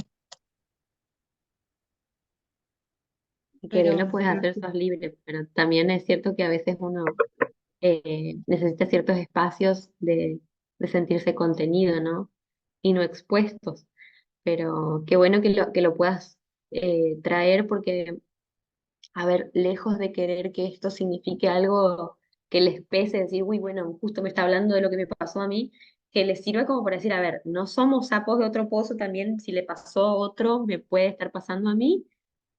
Que bien lo puedes pero hacer, sí. sos libre, pero también es cierto que a veces uno necesita ciertos espacios de sentirse contenido, ¿no? Y no expuestos. Pero qué bueno que lo puedas traer porque, a ver, lejos de querer que esto signifique algo que les pese, decir, uy, bueno, justo me está hablando de lo que me pasó a mí, que les sirva como para decir, a ver, no somos sapos de otro pozo, también si le pasó a otro, me puede estar pasando a mí,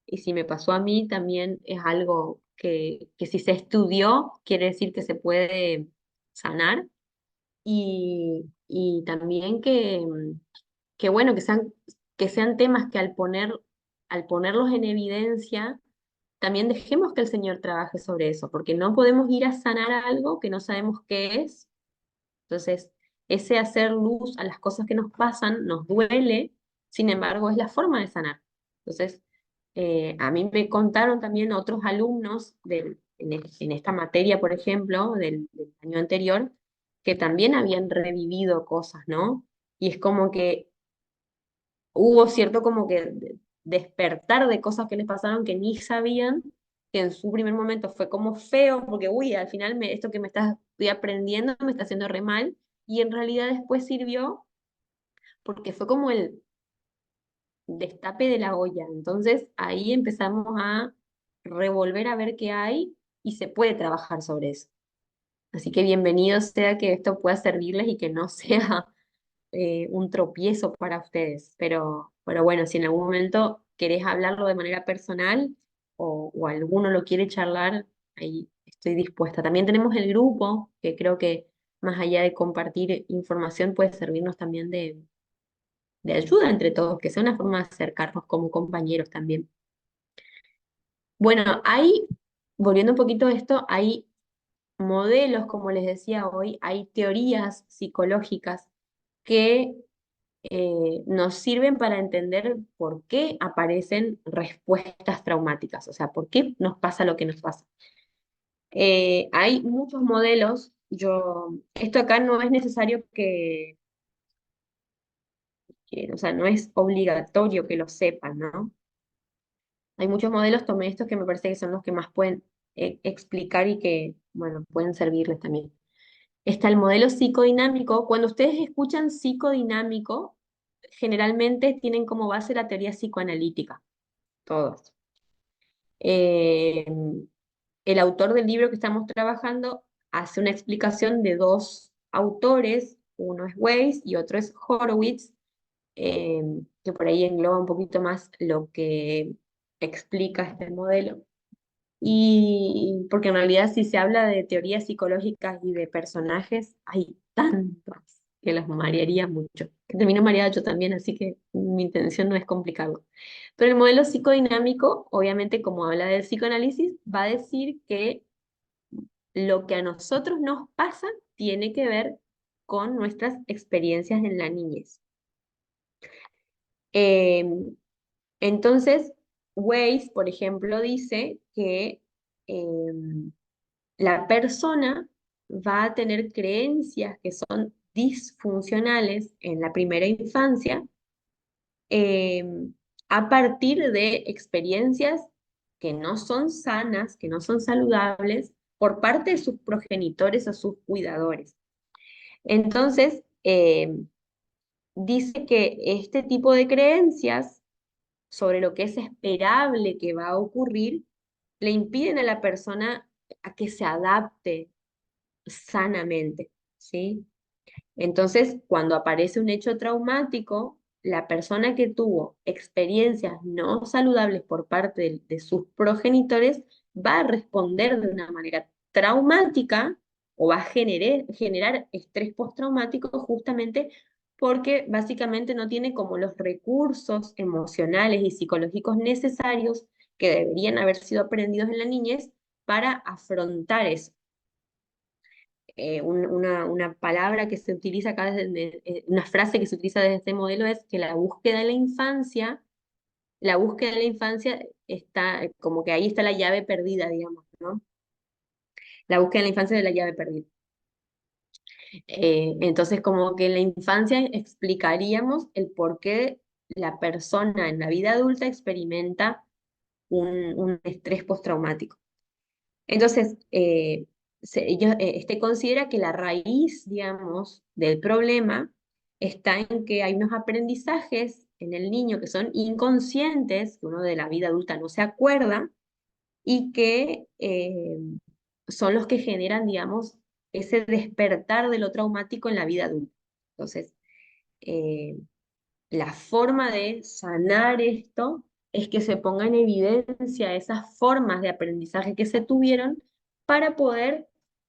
y si me pasó a mí, también es algo que si se estudió, quiere decir que se puede sanar, y también que bueno, que sean temas que al ponerlos en evidencia, también dejemos que el Señor trabaje sobre eso, porque no podemos ir a sanar algo que no sabemos qué es. Entonces, ese hacer luz a las cosas que nos pasan nos duele, sin embargo, es la forma de sanar. Entonces, a mí me contaron también otros alumnos en esta materia, por ejemplo, del año anterior, que también habían revivido cosas, ¿no? Y es como que hubo cierto como que despertar de cosas que les pasaron que ni sabían, que en su primer momento fue como feo, porque uy, al final esto que estoy aprendiendo me está haciendo re mal, y en realidad después sirvió porque fue como el destape de la olla. Entonces ahí empezamos a revolver a ver qué hay y se puede trabajar sobre eso. Así que bienvenido sea que esto pueda servirles y que no sea un tropiezo para ustedes. Pero bueno, si en algún momento querés hablarlo de manera personal o alguno lo quiere charlar, ahí estoy dispuesta. También tenemos el grupo, que creo que más allá de compartir información puede servirnos también de ayuda entre todos, que sea una forma de acercarnos como compañeros también. Bueno, volviendo un poquito a esto, hay modelos, como les decía hoy, hay teorías psicológicas que nos sirven para entender por qué aparecen respuestas traumáticas, o sea, por qué nos pasa lo que nos pasa. Hay muchos modelos, esto acá no es necesario o sea, no es obligatorio que lo sepan, ¿no? Hay muchos modelos, tomé estos que me parece que son los que más pueden explicar y que, bueno, pueden servirles también. Está el modelo psicodinámico. Cuando ustedes escuchan psicodinámico, generalmente tienen como base la teoría psicoanalítica, todos. Eh, el autor del libro que estamos trabajando hace una explicación de dos autores, uno es Weiss y otro es Horowitz, eh, que por ahí engloba un poquito más lo que explica este modelo. Y porque en realidad si se habla de teorías psicológicas y de personajes, hay tantas que los marearía mucho. Que termino mareada yo también, así que mi intención no es complicarlo. Pero el modelo psicodinámico, obviamente como habla del psicoanálisis, va a decir que lo que a nosotros nos pasa tiene que ver con nuestras experiencias en la niñez. Entonces, Weiss, por ejemplo, dice que la persona va a tener creencias que son disfuncionales en la primera infancia eh, a partir de experiencias que no son sanas, que no son saludables por parte de sus progenitores o sus cuidadores. Entonces, dice que este tipo de creencias sobre lo que es esperable que va a ocurrir le impiden a la persona a que se adapte sanamente, ¿sí? Entonces, cuando aparece un hecho traumático, la persona que tuvo experiencias no saludables por parte de sus progenitores va a responder de una manera traumática o va a generar estrés postraumático justamente porque básicamente no tiene como los recursos emocionales y psicológicos necesarios que deberían haber sido aprendidos en la niñez para afrontar eso. Una palabra que se utiliza acá, una frase que se utiliza desde este modelo es que la búsqueda de la infancia está, como que ahí está la llave perdida, digamos, ¿no? La búsqueda de la infancia de la llave perdida. Entonces, como que en la infancia explicaríamos el por qué la persona en la vida adulta experimenta un estrés postraumático. Entonces, este considera que la raíz, digamos, del problema está en que hay unos aprendizajes en el niño que son inconscientes, que uno de la vida adulta no se acuerda, y que son los que generan, digamos, ese despertar de lo traumático en la vida adulta. Entonces, eh, la forma de sanar esto es que se ponga en evidencia esas formas de aprendizaje que se tuvieron para poder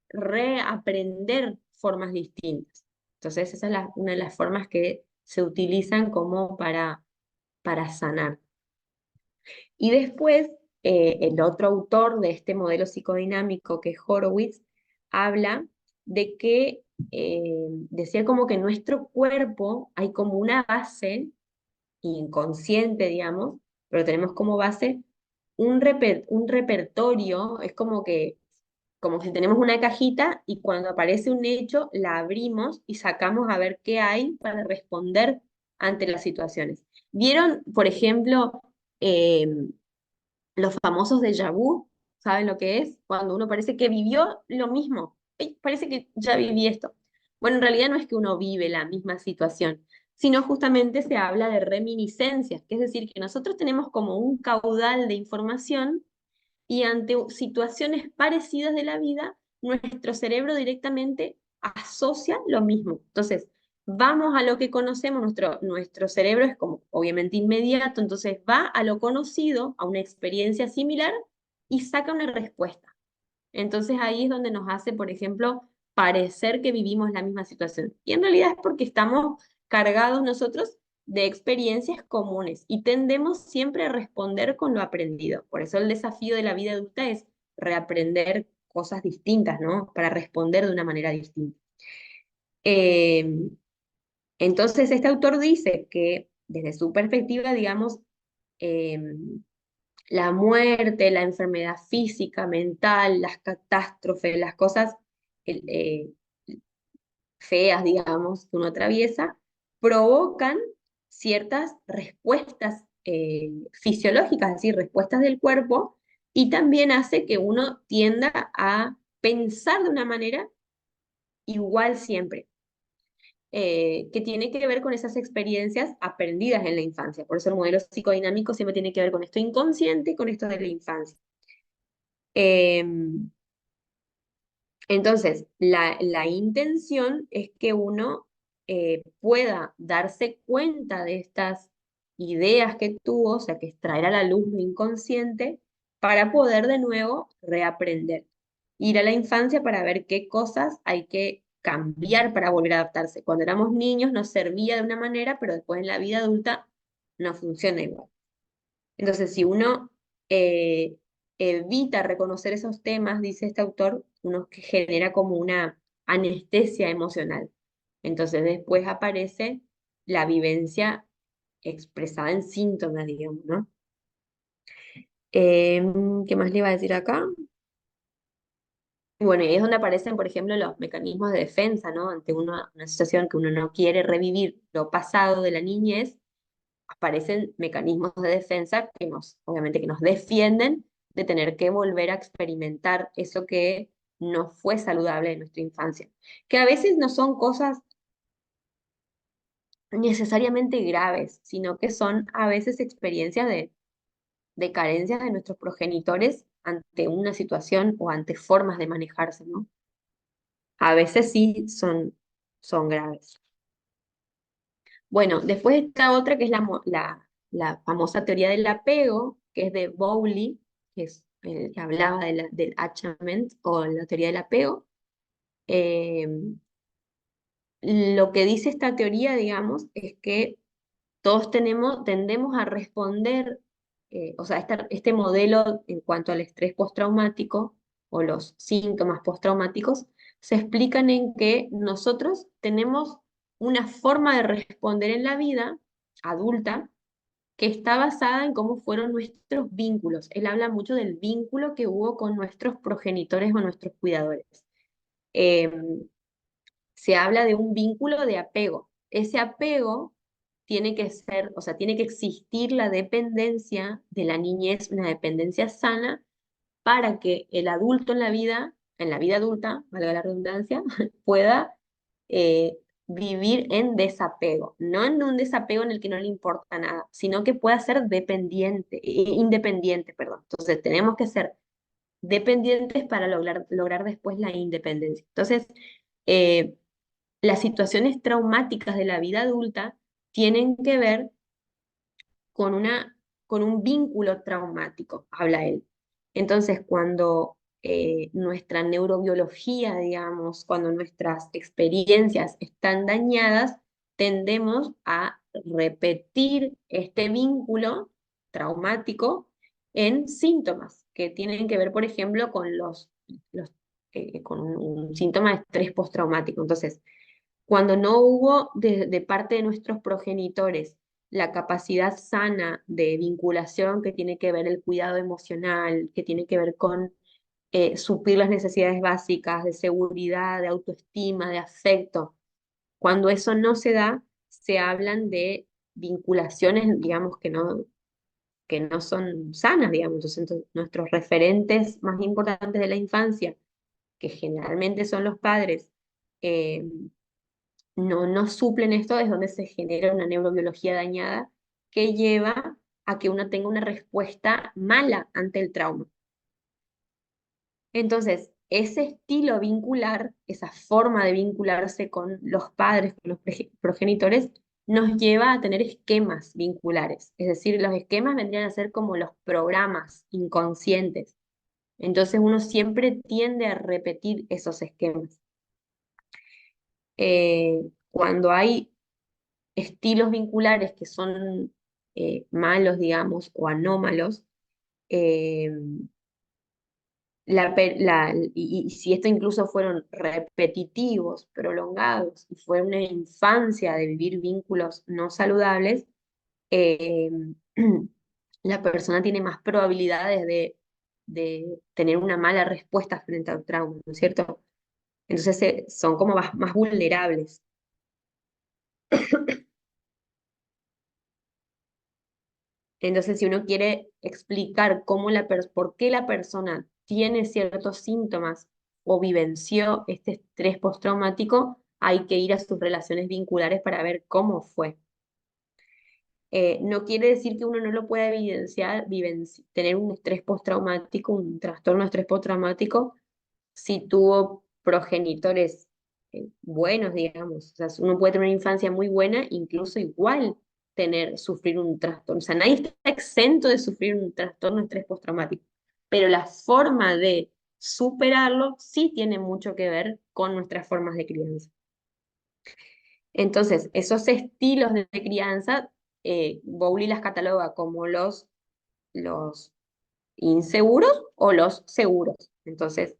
reaprender formas distintas. Entonces, esa es una de las formas que se utilizan como para sanar. Y después, el otro autor de este modelo psicodinámico, que es Horowitz, habla de que, decía como que en nuestro cuerpo hay como una base inconsciente, digamos, pero tenemos como base un repertorio, es como si tenemos una cajita y cuando aparece un hecho la abrimos y sacamos a ver qué hay para responder ante las situaciones. ¿Vieron, por ejemplo, los famosos déjà vu? ¿Saben lo que es? Cuando uno parece que vivió lo mismo. ¡Ay! Parece que ya viví esto. Bueno, en realidad no es que uno vive la misma situación, sino justamente se habla de reminiscencias, que es decir, que nosotros tenemos como un caudal de información y ante situaciones parecidas de la vida nuestro cerebro directamente asocia lo mismo. Entonces, vamos a lo que conocemos, nuestro cerebro es como obviamente inmediato, entonces va a lo conocido, a una experiencia similar y saca una respuesta. Entonces ahí es donde nos hace, por ejemplo, parecer que vivimos la misma situación. Y en realidad es porque estamos cargados nosotros de experiencias comunes y tendemos siempre a responder con lo aprendido. Por eso el desafío de la vida adulta es reaprender cosas distintas, ¿no? Para responder de una manera distinta. Eh, entonces, este autor dice que desde su perspectiva, digamos, eh, la muerte, la enfermedad física, mental, las catástrofes, las cosas eh, feas, digamos, que uno atraviesa, provocan ciertas respuestas fisiológicas, es decir, respuestas del cuerpo, y también hace que uno tienda a pensar de una manera igual siempre, que tiene que ver con esas experiencias aprendidas en la infancia. Por eso el modelo psicodinámico siempre tiene que ver con esto inconsciente y con esto de la infancia. Em, entonces, la intención es que uno pueda darse cuenta de estas ideas que tuvo, o sea, que extraer a la luz lo inconsciente para poder de nuevo reaprender. Ir a la infancia para ver qué cosas hay que cambiar para volver a adaptarse. Cuando éramos niños nos servía de una manera, pero después en la vida adulta no funciona igual. Entonces, si uno eh, evita reconocer esos temas, dice este autor, uno que genera como una anestesia emocional. Entonces, después aparece la vivencia expresada en síntomas, digamos, ¿no? ¿Qué más le iba a decir acá? Y bueno, y es donde aparecen, por ejemplo, los mecanismos de defensa, ¿no? Ante una situación que uno no quiere revivir lo pasado de la niñez, aparecen mecanismos de defensa que obviamente que nos defienden de tener que volver a experimentar eso que no fue saludable en nuestra infancia. Que a veces no son cosas necesariamente graves, sino que son a veces experiencias de carencias de nuestros progenitores ante una situación o ante formas de manejarse, ¿no? A veces sí son graves. Bueno, después está otra que es la famosa teoría del apego, que es de Bowley, que es el que hablaba del attachment o la teoría del apego. Eh, lo que dice esta teoría, digamos, es que todos tendemos a responder, o sea, este modelo en cuanto al estrés postraumático o los síntomas postraumáticos, se explican en que nosotros tenemos una forma de responder en la vida adulta que está basada en cómo fueron nuestros vínculos. Él habla mucho del vínculo que hubo con nuestros progenitores o nuestros cuidadores. Em, Se habla de un vínculo de apego. Ese apego tiene que ser, o sea, tiene que existir la dependencia de la niñez, una dependencia sana, para que el adulto en la vida adulta, valga la redundancia, pueda eh, vivir en desapego, no en un desapego en el que no le importa nada, sino que pueda ser independiente, perdón. Entonces tenemos que ser dependientes para lograr después la independencia. Entonces, eh, las situaciones traumáticas de la vida adulta tienen que ver con, con un vínculo traumático, habla él. Entonces, cuando nuestra neurobiología, digamos, cuando nuestras experiencias están dañadas, tendemos a repetir este vínculo traumático en síntomas que tienen que ver, por ejemplo, con con un síntoma de estrés postraumático. Entonces, cuando no hubo de parte de nuestros progenitores la capacidad sana de vinculación que tiene que ver el cuidado emocional, que tiene que ver con suplir las necesidades básicas de seguridad, de autoestima, de afecto. Cuando eso no se da, se hablan de vinculaciones, digamos, que no son sanas, digamos. Entonces, nuestros referentes más importantes de la infancia, que generalmente son los padres, eh, no suplen esto, es donde se genera una neurobiología dañada que lleva a que uno tenga una respuesta mala ante el trauma. Entonces, ese estilo vincular, esa forma de vincularse con los padres, con los progenitores, nos lleva a tener esquemas vinculares. Es decir, los esquemas vendrían a ser como los programas inconscientes. Entonces uno siempre tiende a repetir esos esquemas. Cuando hay estilos vinculares que son malos, digamos, o anómalos, eh, y si esto incluso fueron repetitivos, prolongados, y fue una infancia de vivir vínculos no saludables, eh, la persona tiene más probabilidades de tener una mala respuesta frente al trauma, ¿no es cierto? Entonces son como más vulnerables. Entonces, si uno quiere explicar por qué la persona tiene ciertos síntomas o vivenció este estrés postraumático, hay que ir a sus relaciones vinculares para ver cómo fue. No quiere decir que uno no lo pueda evidenciar, tener un estrés postraumático, un trastorno de estrés postraumático, si tuvo progenitores buenos, digamos. O sea, uno puede tener una infancia muy buena, incluso igual sufrir un trastorno. O sea, nadie está exento de sufrir un trastorno de estrés postraumático, pero la forma de superarlo sí tiene mucho que ver con nuestras formas de crianza. Entonces, esos estilos de crianza, Bowley las cataloga como los inseguros o los seguros. Entonces,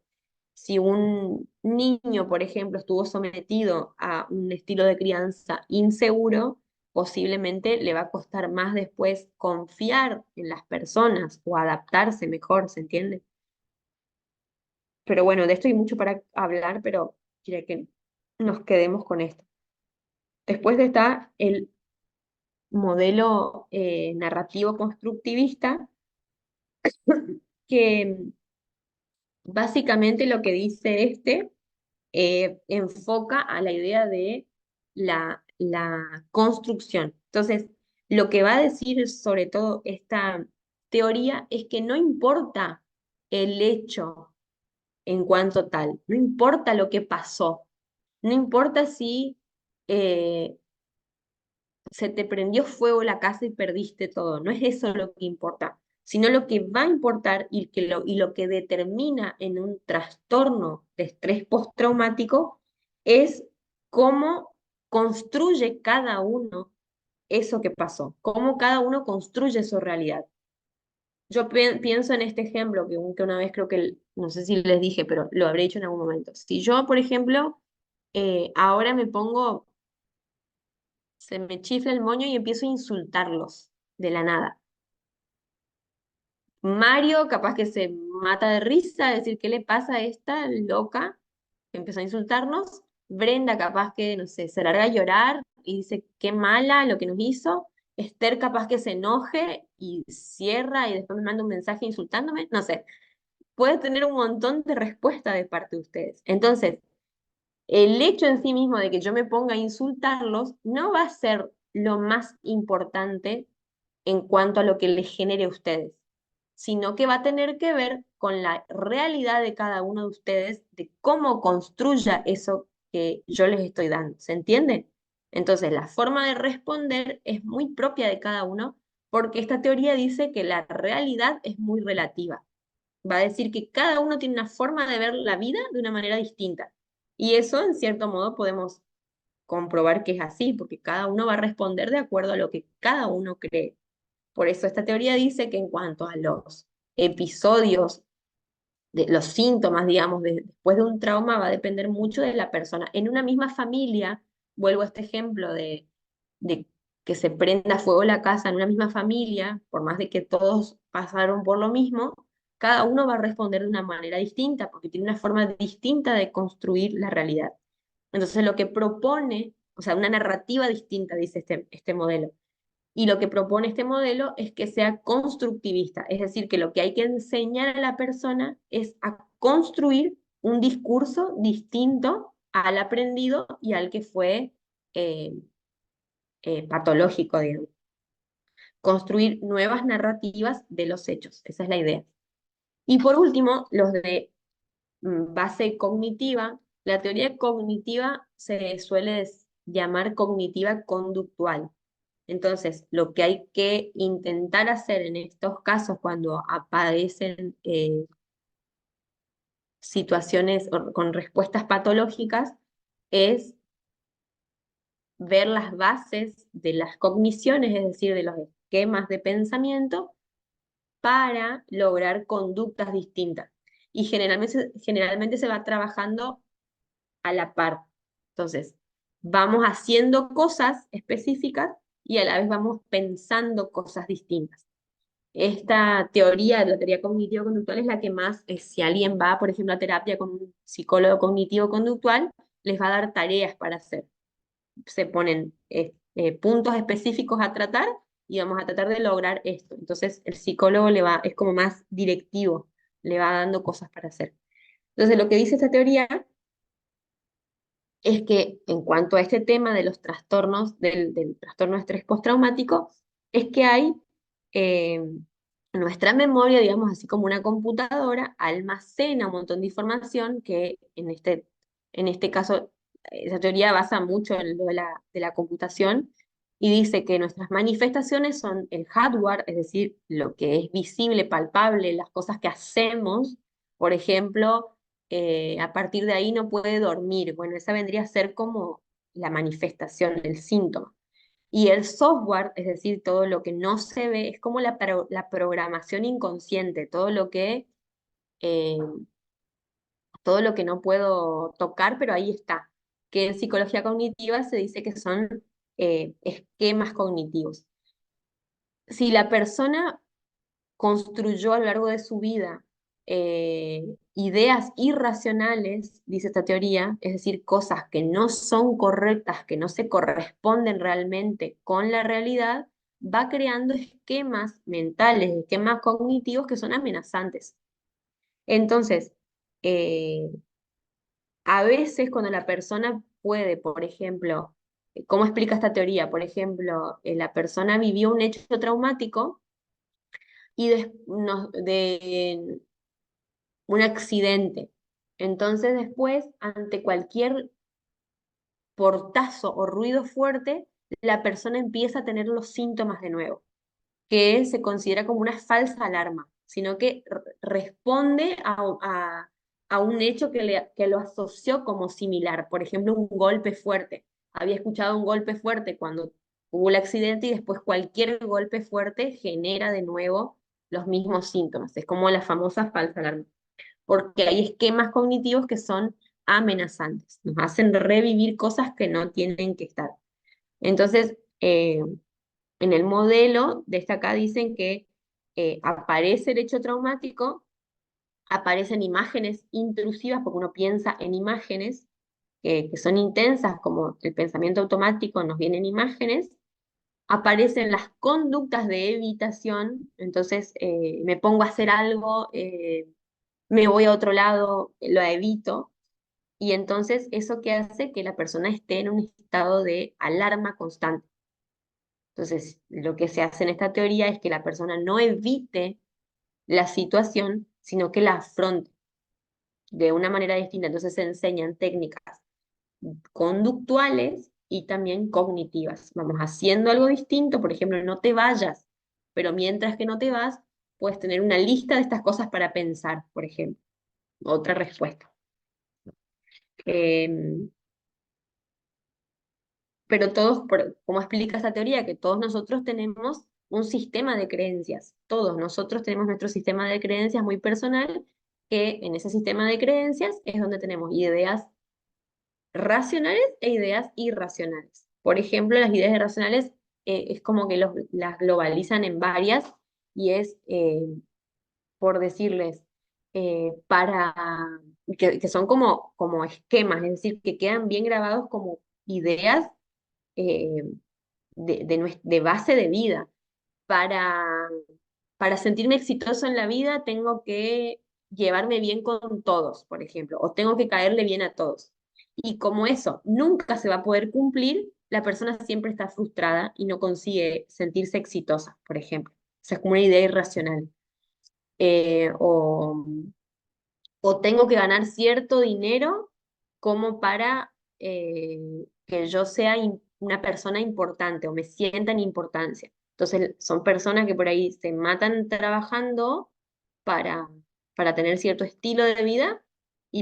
si un niño, por ejemplo, estuvo sometido a un estilo de crianza inseguro, posiblemente le va a costar más después confiar en las personas o adaptarse mejor, ¿se entiende? Pero bueno, de esto hay mucho para hablar, pero quiero que nos quedemos con esto. Después está el modelo narrativo constructivista, que básicamente lo que dice enfoca a la idea de la construcción. Entonces, lo que va a decir sobre todo esta teoría es que no importa el hecho en cuanto tal, no importa lo que pasó, no importa si eh, se te prendió fuego la casa y perdiste todo, no es eso lo que importa, sino lo que va a importar y lo que determina en un trastorno de estrés postraumático es cómo construye cada uno eso que pasó, cómo cada uno construye su realidad. Yo pienso en este ejemplo que una vez creo que, no sé si les dije, pero lo habré dicho en algún momento. Si yo, por ejemplo, ahora me pongo, se me chifla el moño y empiezo a insultarlos de la nada. Mario capaz que se mata de risa, decir, ¿qué le pasa a esta loca? Que empezó a insultarnos. Brenda capaz que, no sé, se larga a llorar y dice, qué mala lo que nos hizo. Esther capaz que se enoje y cierra y después me manda un mensaje insultándome. No sé, puede tener un montón de respuestas de parte de ustedes. Entonces, el hecho en sí mismo de que yo me ponga a insultarlos no va a ser lo más importante en cuanto a lo que les genere a ustedes, sino que va a tener que ver con la realidad de cada uno de ustedes, de cómo construya eso que yo les estoy dando. ¿Se entiende? Entonces, la forma de responder es muy propia de cada uno, porque esta teoría dice que la realidad es muy relativa. Va a decir que cada uno tiene una forma de ver la vida de una manera distinta. Y eso, en cierto modo, podemos comprobar que es así, porque cada uno va a responder de acuerdo a lo que cada uno cree. Por eso esta teoría dice que en cuanto a los episodios, de los síntomas, digamos, después de un trauma, va a depender mucho de la persona. En una misma familia, vuelvo a este ejemplo de que se prenda fuego la casa, en una misma familia, por más de que todos pasaron por lo mismo, cada uno va a responder de una manera distinta, porque tiene una forma distinta de construir la realidad. Entonces, lo que propone, o sea, una narrativa distinta, dice este modelo. Y lo que propone este modelo es que sea constructivista, es decir, que lo que hay que enseñar a la persona es a construir un discurso distinto al aprendido y al que fue eh, patológico, digamos. Construir nuevas narrativas de los hechos, esa es la idea. Y por último, los de base cognitiva. La teoría cognitiva se suele llamar cognitiva conductual. Entonces, lo que hay que intentar hacer en estos casos cuando aparecen situaciones con respuestas patológicas es ver las bases de las cogniciones, es decir, de los esquemas de pensamiento, para lograr conductas distintas. Y generalmente se va trabajando a la par. Entonces, vamos haciendo cosas específicas y a la vez vamos pensando cosas distintas. Esta teoría, la teoría cognitivo-conductual, es la que más, si alguien va, por ejemplo, a terapia con un psicólogo cognitivo-conductual, les va a dar tareas para hacer. Se ponen puntos específicos a tratar y vamos a tratar de lograr esto. Entonces, el psicólogo es como más directivo, le va dando cosas para hacer. Entonces, lo que dice esta teoría es que en cuanto a este tema de los trastornos, del trastorno de estrés postraumático, es que hay eh, nuestra memoria, digamos así como una computadora, almacena un montón de información que en este caso, esa teoría basa mucho en lo de la computación y dice que nuestras manifestaciones son el hardware, es decir, lo que es visible, palpable, las cosas que hacemos, por ejemplo, a partir de ahí no puede dormir. Bueno, esa vendría a ser como la manifestación del síntoma. Y el software, es decir, todo lo que no se ve, es como la programación inconsciente, eh, todo lo que no puedo tocar, pero ahí está. Que en psicología cognitiva se dice que son esquemas cognitivos. Si la persona construyó a lo largo de su vida ideas irracionales, dice esta teoría, es decir, cosas que no son correctas, que no se corresponden realmente con la realidad, va creando esquemas mentales, esquemas cognitivos que son amenazantes. Entonces, eh, a veces cuando la persona puede, por ejemplo, ¿cómo explica esta teoría? Por ejemplo, la persona vivió un hecho traumático y de un accidente. Entonces después, ante cualquier portazo o ruido fuerte, la persona empieza a tener los síntomas de nuevo, que se considera como una falsa alarma, sino que responde a un hecho que lo asoció como similar. Por ejemplo, un golpe fuerte. Había escuchado un golpe fuerte cuando hubo el accidente y después cualquier golpe fuerte genera de nuevo los mismos síntomas. Es como la famosa falsa alarma, porque hay esquemas cognitivos que son amenazantes, nos hacen revivir cosas que no tienen que estar. Entonces, en el modelo de esta acá dicen que aparece el hecho traumático, aparecen imágenes intrusivas, porque uno piensa en imágenes que son intensas, como el pensamiento automático, nos vienen imágenes, aparecen las conductas de evitación, entonces me pongo a hacer algo, me voy a otro lado, lo evito, y entonces eso que hace que la persona esté en un estado de alarma constante. Entonces, lo que se hace en esta teoría es que la persona no evite la situación, sino que la afronte de una manera distinta. Entonces se enseñan técnicas conductuales y también cognitivas. Vamos haciendo algo distinto, por ejemplo, no te vayas, pero mientras que no te vas, puedes tener una lista de estas cosas para pensar, por ejemplo. Otra respuesta. Eh, pero todos, como explica esta teoría, que todos nosotros tenemos un sistema de creencias, todos nosotros tenemos nuestro sistema de creencias muy personal, que en ese sistema de creencias es donde tenemos ideas racionales e ideas irracionales. Por ejemplo, las ideas irracionales es como que las globalizan en varias y es, por decirles, para, que son como esquemas, es decir, que quedan bien grabados como ideas eh, de base de vida. Para, para sentirme exitoso en la vida tengo que llevarme bien con todos, por ejemplo, o tengo que caerle bien a todos. Y como eso nunca se va a poder cumplir, la persona siempre está frustrada y no consigue sentirse exitosa, por ejemplo. O sea, es como una idea irracional. O o tengo que ganar cierto dinero como para que yo sea una persona importante o me sienta en importancia. Entonces son personas que por ahí se matan trabajando para, para tener cierto estilo de vida,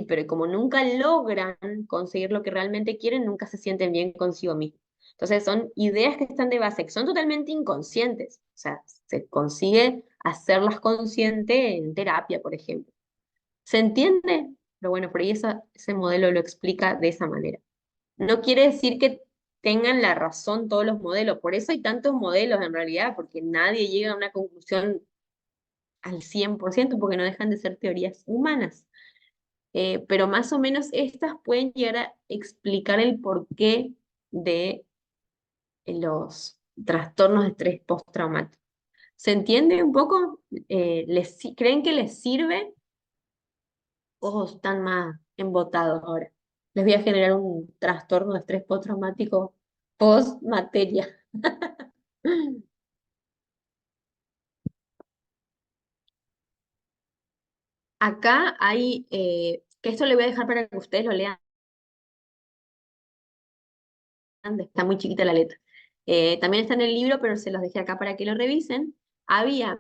pero como nunca logran conseguir lo que realmente quieren, nunca se sienten bien consigo mismos. Entonces son ideas que están de base, que son totalmente inconscientes. O sea, se consigue hacerlas consciente en terapia, por ejemplo. ¿Se entiende? Pero bueno, por ahí ese modelo lo explica de esa manera. No quiere decir que tengan la razón todos los modelos, por eso hay tantos modelos en realidad, porque nadie llega a una conclusión al 100%, porque no dejan de ser teorías humanas. Pero más o menos estas pueden llegar a explicar el porqué de los trastornos de estrés postraumático. ¿Se entiende un poco? ¿Creen que les sirve o están más embotados ahora? Les voy a generar un trastorno de estrés postraumático post materia. Acá hay, que esto le voy a dejar para que ustedes lo lean, está muy chiquita la letra. También está en el libro, pero se los dejé acá para que lo revisen. Había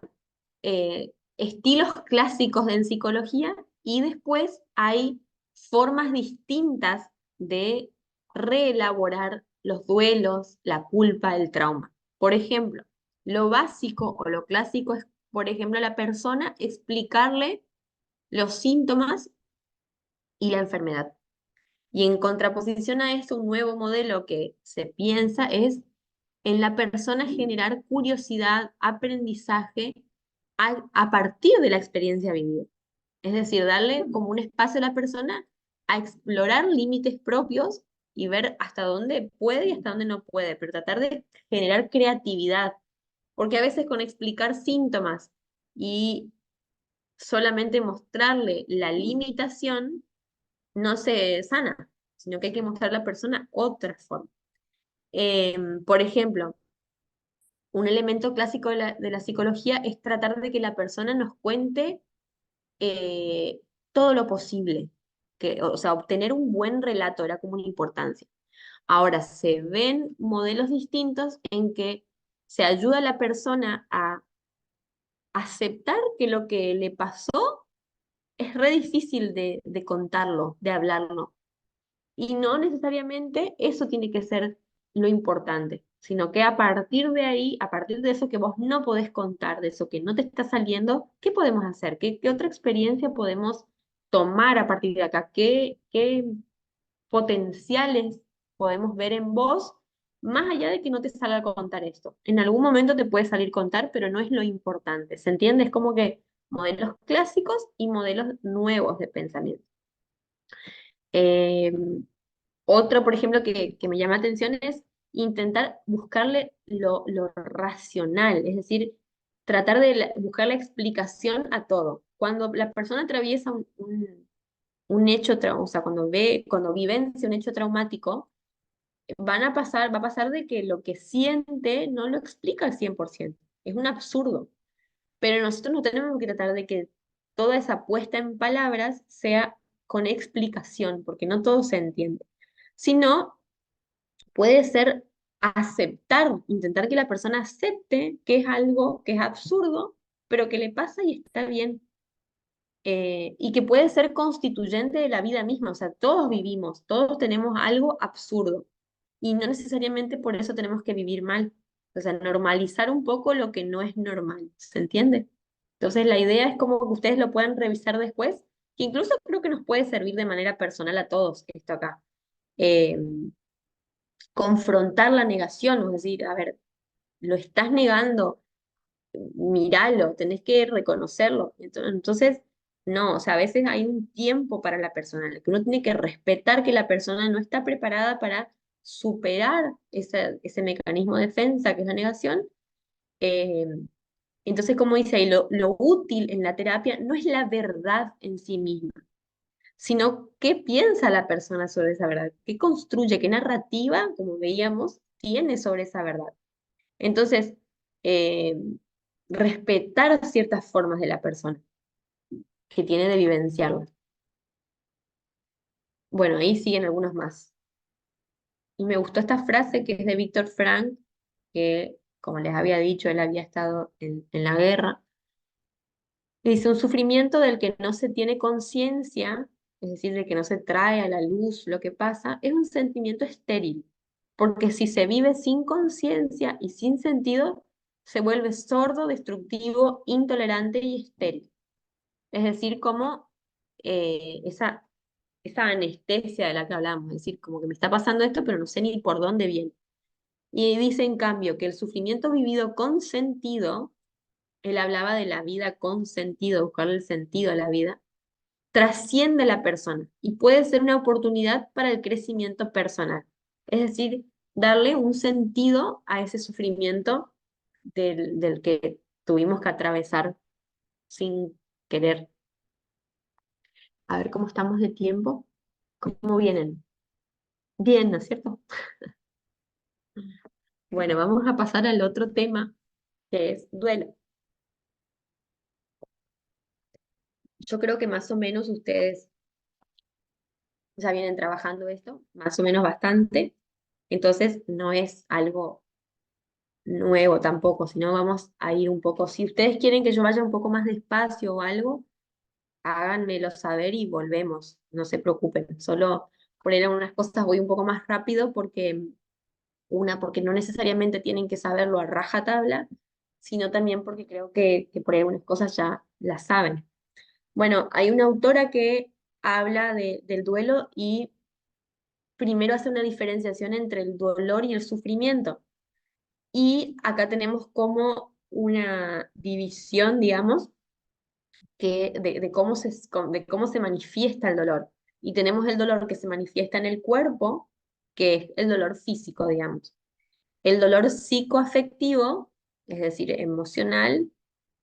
estilos clásicos en psicología y después hay formas distintas de reelaborar los duelos, la culpa, el trauma. Por ejemplo, lo básico o lo clásico es, por ejemplo, a la persona explicarle los síntomas y la enfermedad. Y en contraposición a esto, un nuevo modelo que se piensa es en la persona generar curiosidad, aprendizaje a partir de la experiencia vivida. Es decir, darle como un espacio a la persona a explorar límites propios y ver hasta dónde puede y hasta dónde no puede, pero tratar de generar creatividad, porque a veces con explicar síntomas y solamente mostrarle la limitación, no se sana, sino que hay que mostrar a la persona otra forma. Por ejemplo, un elemento clásico de la psicología es tratar de que la persona nos cuente todo lo posible, o sea, obtener un buen relato era como una importancia. Ahora, se ven modelos distintos en que se ayuda a la persona a aceptar que lo que le pasó es re difícil de contarlo, de hablarlo. Y no necesariamente eso tiene que ser lo importante, sino que a partir de ahí, a partir de eso que vos no podés contar, de eso que no te está saliendo, ¿qué podemos hacer? ¿Qué otra experiencia podemos tomar a partir de acá? ¿Qué potenciales podemos ver en vos, más allá de que no te salga a contar esto? En algún momento te puede salir contar, pero no es lo importante. ¿Se entiende? Es como que modelos clásicos y modelos nuevos de pensamiento. Eh, Otro, por ejemplo, que me llama la atención es intentar buscarle lo racional, es decir, tratar de buscar la explicación a todo. Cuando la persona atraviesa un hecho, o sea, cuando vivencia un hecho traumático, va a pasar de que lo que siente no lo explica al 100%. Es un absurdo. Pero nosotros no tenemos que tratar de que toda esa puesta en palabras sea con explicación, porque no todo se entiende, sino puede ser aceptar, intentar que la persona acepte que es algo que es absurdo, pero que le pasa y está bien. Y que puede ser constituyente de la vida misma, o sea, todos vivimos, todos tenemos algo absurdo y no necesariamente por eso tenemos que vivir mal, o sea, normalizar un poco lo que no es normal, ¿se entiende? Entonces la idea es como que ustedes lo puedan revisar después, que incluso creo que nos puede servir de manera personal a todos esto acá. Eh, Confrontar la negación, es decir, a ver, lo estás negando, míralo, tenés que reconocerlo. Entonces, no, o sea, a veces hay un tiempo para la persona, en el que uno tiene que respetar que la persona no está preparada para superar ese mecanismo de defensa que es la negación. Eh, entonces, como dice ahí, lo útil en la terapia no es la verdad en sí misma, sino qué piensa la persona sobre esa verdad, qué construye, qué narrativa, como veíamos, tiene sobre esa verdad. Entonces, eh, respetar ciertas formas de la persona que tiene de vivenciarla. Bueno, ahí siguen algunos más. Y me gustó esta frase que es de Víctor Frank, que, como les había dicho, él había estado en la guerra. Y dice, un sufrimiento del que no se tiene conciencia, es decir, del que no se trae a la luz lo que pasa, es un sentimiento estéril, porque si se vive sin conciencia y sin sentido, se vuelve sordo, destructivo, intolerante y estéril. Es decir, como esa anestesia de la que hablamos, es decir, como que me está pasando esto, pero no sé ni por dónde viene. Y dice, en cambio, que el sufrimiento vivido con sentido, él hablaba de la vida con sentido, buscarle el sentido a la vida, trasciende a la persona y puede ser una oportunidad para el crecimiento personal. Es decir, darle un sentido a ese sufrimiento del que tuvimos que atravesar sin querer. A ver cómo estamos de tiempo, cómo vienen. Bien, ¿no es cierto? Bueno, vamos a pasar al otro tema, que es duelo. Yo creo que más o menos ustedes ya vienen trabajando esto, más o menos bastante, entonces no es algo nuevo tampoco, sino vamos a ir un poco. Si ustedes quieren que yo vaya un poco más despacio o algo, háganmelo saber y volvemos, no se preocupen. Solo por ahí algunas cosas voy un poco más rápido porque no necesariamente tienen que saberlo a rajatabla, sino también porque creo que por ahí algunas cosas ya las saben. Bueno, hay una autora que habla del duelo y primero hace una diferenciación entre el dolor y el sufrimiento. Y acá tenemos como una división, digamos, de cómo se manifiesta el dolor. Y tenemos el dolor que se manifiesta en el cuerpo, que es el dolor físico, digamos. El dolor psicoafectivo, es decir, emocional,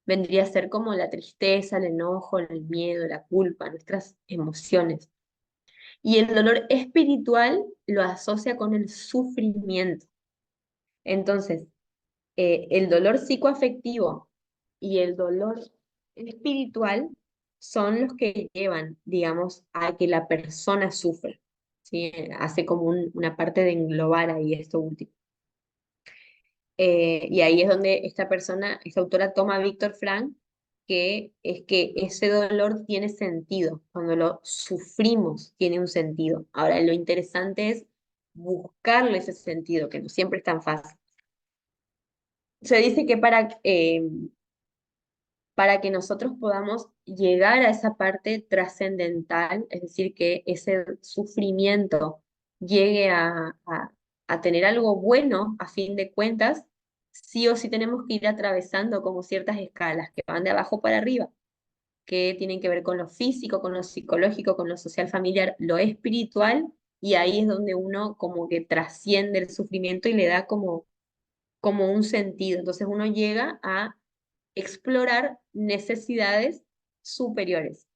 vendría a ser como la tristeza, el enojo, el miedo, la culpa, nuestras emociones. Y el dolor espiritual lo asocia con el sufrimiento. Entonces, el dolor psicoafectivo y el dolor espiritual son los que llevan, digamos, a que la persona sufra. ¿Sí? Hace como una parte de englobar ahí esto último. Y ahí es donde esta persona, esta autora toma a Víctor Frank, que es que ese dolor tiene sentido. Cuando lo sufrimos, tiene un sentido. Ahora, lo interesante es buscarle ese sentido, que no siempre es tan fácil. Se dice que para que nosotros podamos llegar a esa parte trascendental, es decir, que ese sufrimiento llegue a tener algo bueno a fin de cuentas, sí o sí tenemos que ir atravesando como ciertas escalas que van de abajo para arriba, que tienen que ver con lo físico, con lo psicológico, con lo social familiar, lo espiritual, y ahí es donde uno como que trasciende el sufrimiento y le da como un sentido. Entonces uno llega a explorar necesidades superiores,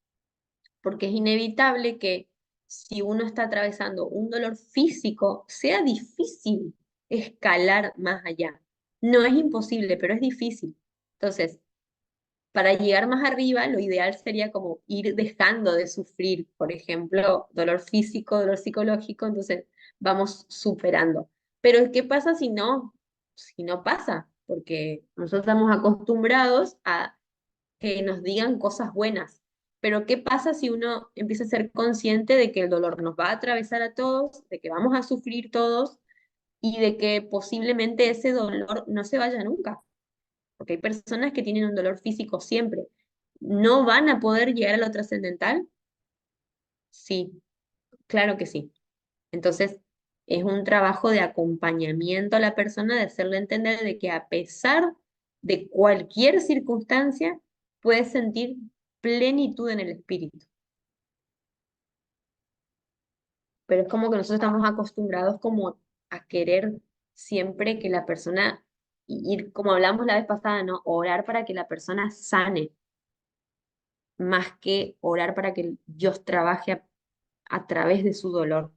porque es inevitable que si uno está atravesando un dolor físico, sea difícil escalar más allá. No es imposible, pero es difícil. Entonces, para llegar más arriba, lo ideal sería como ir dejando de sufrir, por ejemplo, dolor físico, dolor psicológico, entonces vamos superando. Pero ¿qué pasa si no? Si no pasa, porque nosotros estamos acostumbrados a que nos digan cosas buenas. Pero ¿qué pasa si uno empieza a ser consciente de que el dolor nos va a atravesar a todos, de que vamos a sufrir todos y de que posiblemente ese dolor no se vaya nunca? Porque hay personas que tienen un dolor físico siempre. ¿No van a poder llegar a lo trascendental? Sí, claro que sí. Entonces, es un trabajo de acompañamiento a la persona, de hacerle entender de que a pesar de cualquier circunstancia, puede sentir plenitud en el espíritu. Pero es como que nosotros estamos acostumbrados como a querer siempre que la persona, ir, como hablamos la vez pasada, ¿no? Orar para que la persona sane, más que orar para que Dios trabaje a través de su dolor.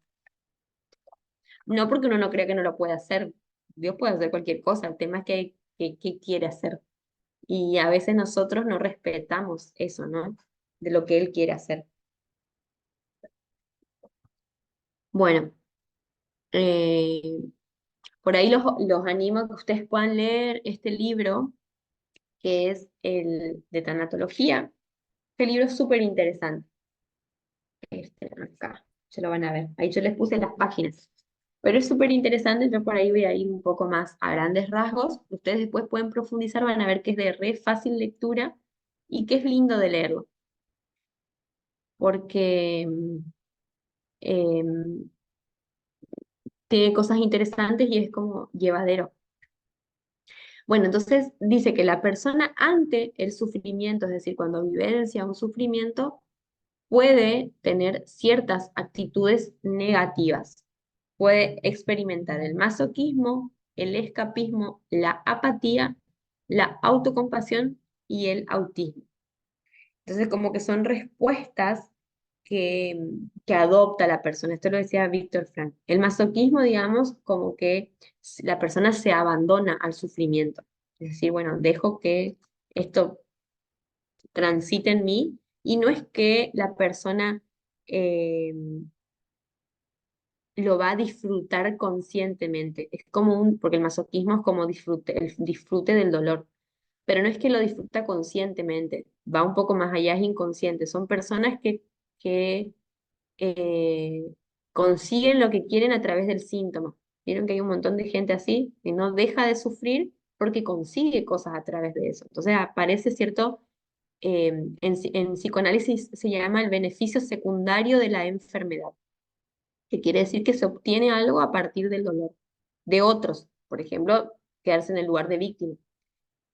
No porque uno no crea que no lo puede hacer. Dios puede hacer cualquier cosa. El tema es que quiere hacer. Y a veces nosotros no respetamos eso, ¿no? De lo que Él quiere hacer. Bueno, eh, por ahí los animo a que ustedes puedan leer este libro, que es el de tanatología. Este libro es súper interesante. Acá, se lo van a ver. Ahí yo les puse las páginas. Pero es súper interesante, yo por ahí voy a ir un poco más a grandes rasgos. Ustedes después pueden profundizar, van a ver que es de re fácil lectura y que es lindo de leerlo, porque em, tiene cosas interesantes y es como llevadero. Bueno, entonces dice que la persona ante el sufrimiento, es decir, cuando vivencia un sufrimiento, puede tener ciertas actitudes negativas. Puede experimentar el masoquismo, el escapismo, la apatía, la autocompasión y el autismo. Entonces, como que son respuestas que adopta la persona. Esto lo decía Víctor Frank. El masoquismo, digamos, como que la persona se abandona al sufrimiento. Es decir, bueno, dejo que esto transite en mí y no es que la persona eh, lo va a disfrutar conscientemente. Es como porque el masoquismo es como el disfrute del dolor, pero no es que lo disfruta conscientemente, va un poco más allá, es inconsciente. Son personas que eh, consiguen lo que quieren a través del síntoma. Vieron que hay un montón de gente así que no deja de sufrir porque consigue cosas a través de eso. Entonces aparece cierto, en psicoanálisis se llama el beneficio secundario de la enfermedad, que quiere decir que se obtiene algo a partir del dolor de otros, por ejemplo, quedarse en el lugar de víctima.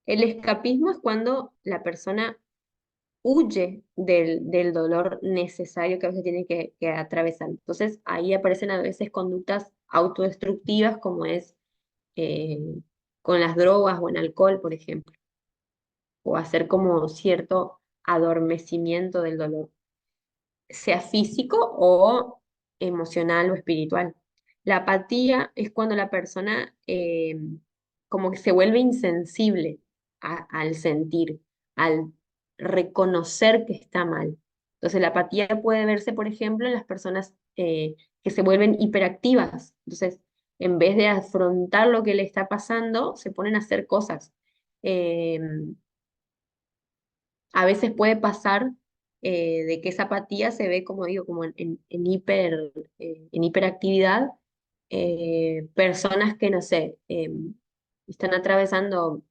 El escapismo es cuando la persona huye del dolor necesario que a veces tiene que atravesar. Entonces ahí aparecen a veces conductas autodestructivas como es eh, con las drogas o en alcohol, por ejemplo, o hacer como cierto adormecimiento del dolor, sea físico o emocional o espiritual. La apatía es cuando la persona como que se vuelve insensible al sentir, al reconocer que está mal. Entonces la apatía puede verse, por ejemplo, en las personas que se vuelven hiperactivas. Entonces, en vez de afrontar lo que le está pasando, se ponen a hacer cosas. Eh, a veces puede pasar de que esa apatía se ve, como digo, como en hiperactividad. Personas que, no sé, están atravesando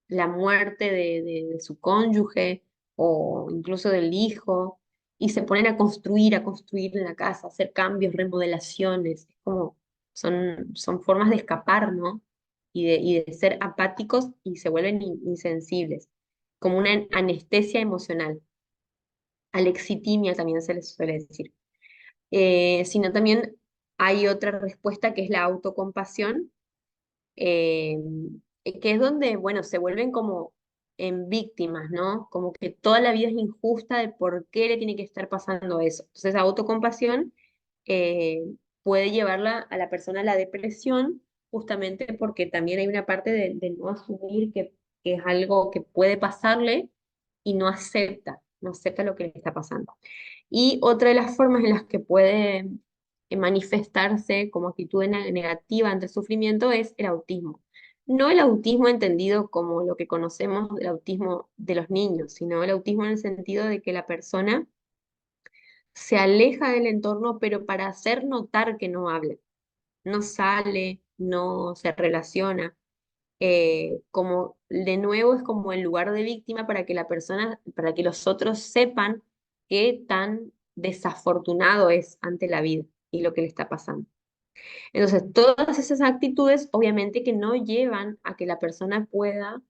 la muerte de su cónyuge o incluso del hijo y se ponen a construir en la casa, hacer cambios, remodelaciones. Es como, son formas de escapar, ¿no? Y de ser apáticos y se vuelven insensibles, como una anestesia emocional. Alexitimia también se les suele decir. Sino también hay otra respuesta que es la autocompasión, eh, que es donde, bueno, se vuelven como en víctimas, ¿no? Como que toda la vida es injusta de por qué le tiene que estar pasando eso. Entonces, autocompasión eh, puede llevarla a la persona a la depresión, justamente porque también hay una parte de no asumir que es algo que puede pasarle y no acepta lo que le está pasando. Y otra de las formas en las que puede manifestarse como actitud negativa ante el sufrimiento es el autismo. No el autismo entendido como lo que conocemos del autismo de los niños, sino el autismo en el sentido de que la persona se aleja del entorno, pero para hacer notar que no habla, no sale, no se relaciona. Como de nuevo es como el lugar de víctima para que la persona, para que los otros sepan qué tan desafortunado es ante la vida y lo que le está pasando. Entonces, todas esas actitudes obviamente que no llevan a que la persona pueda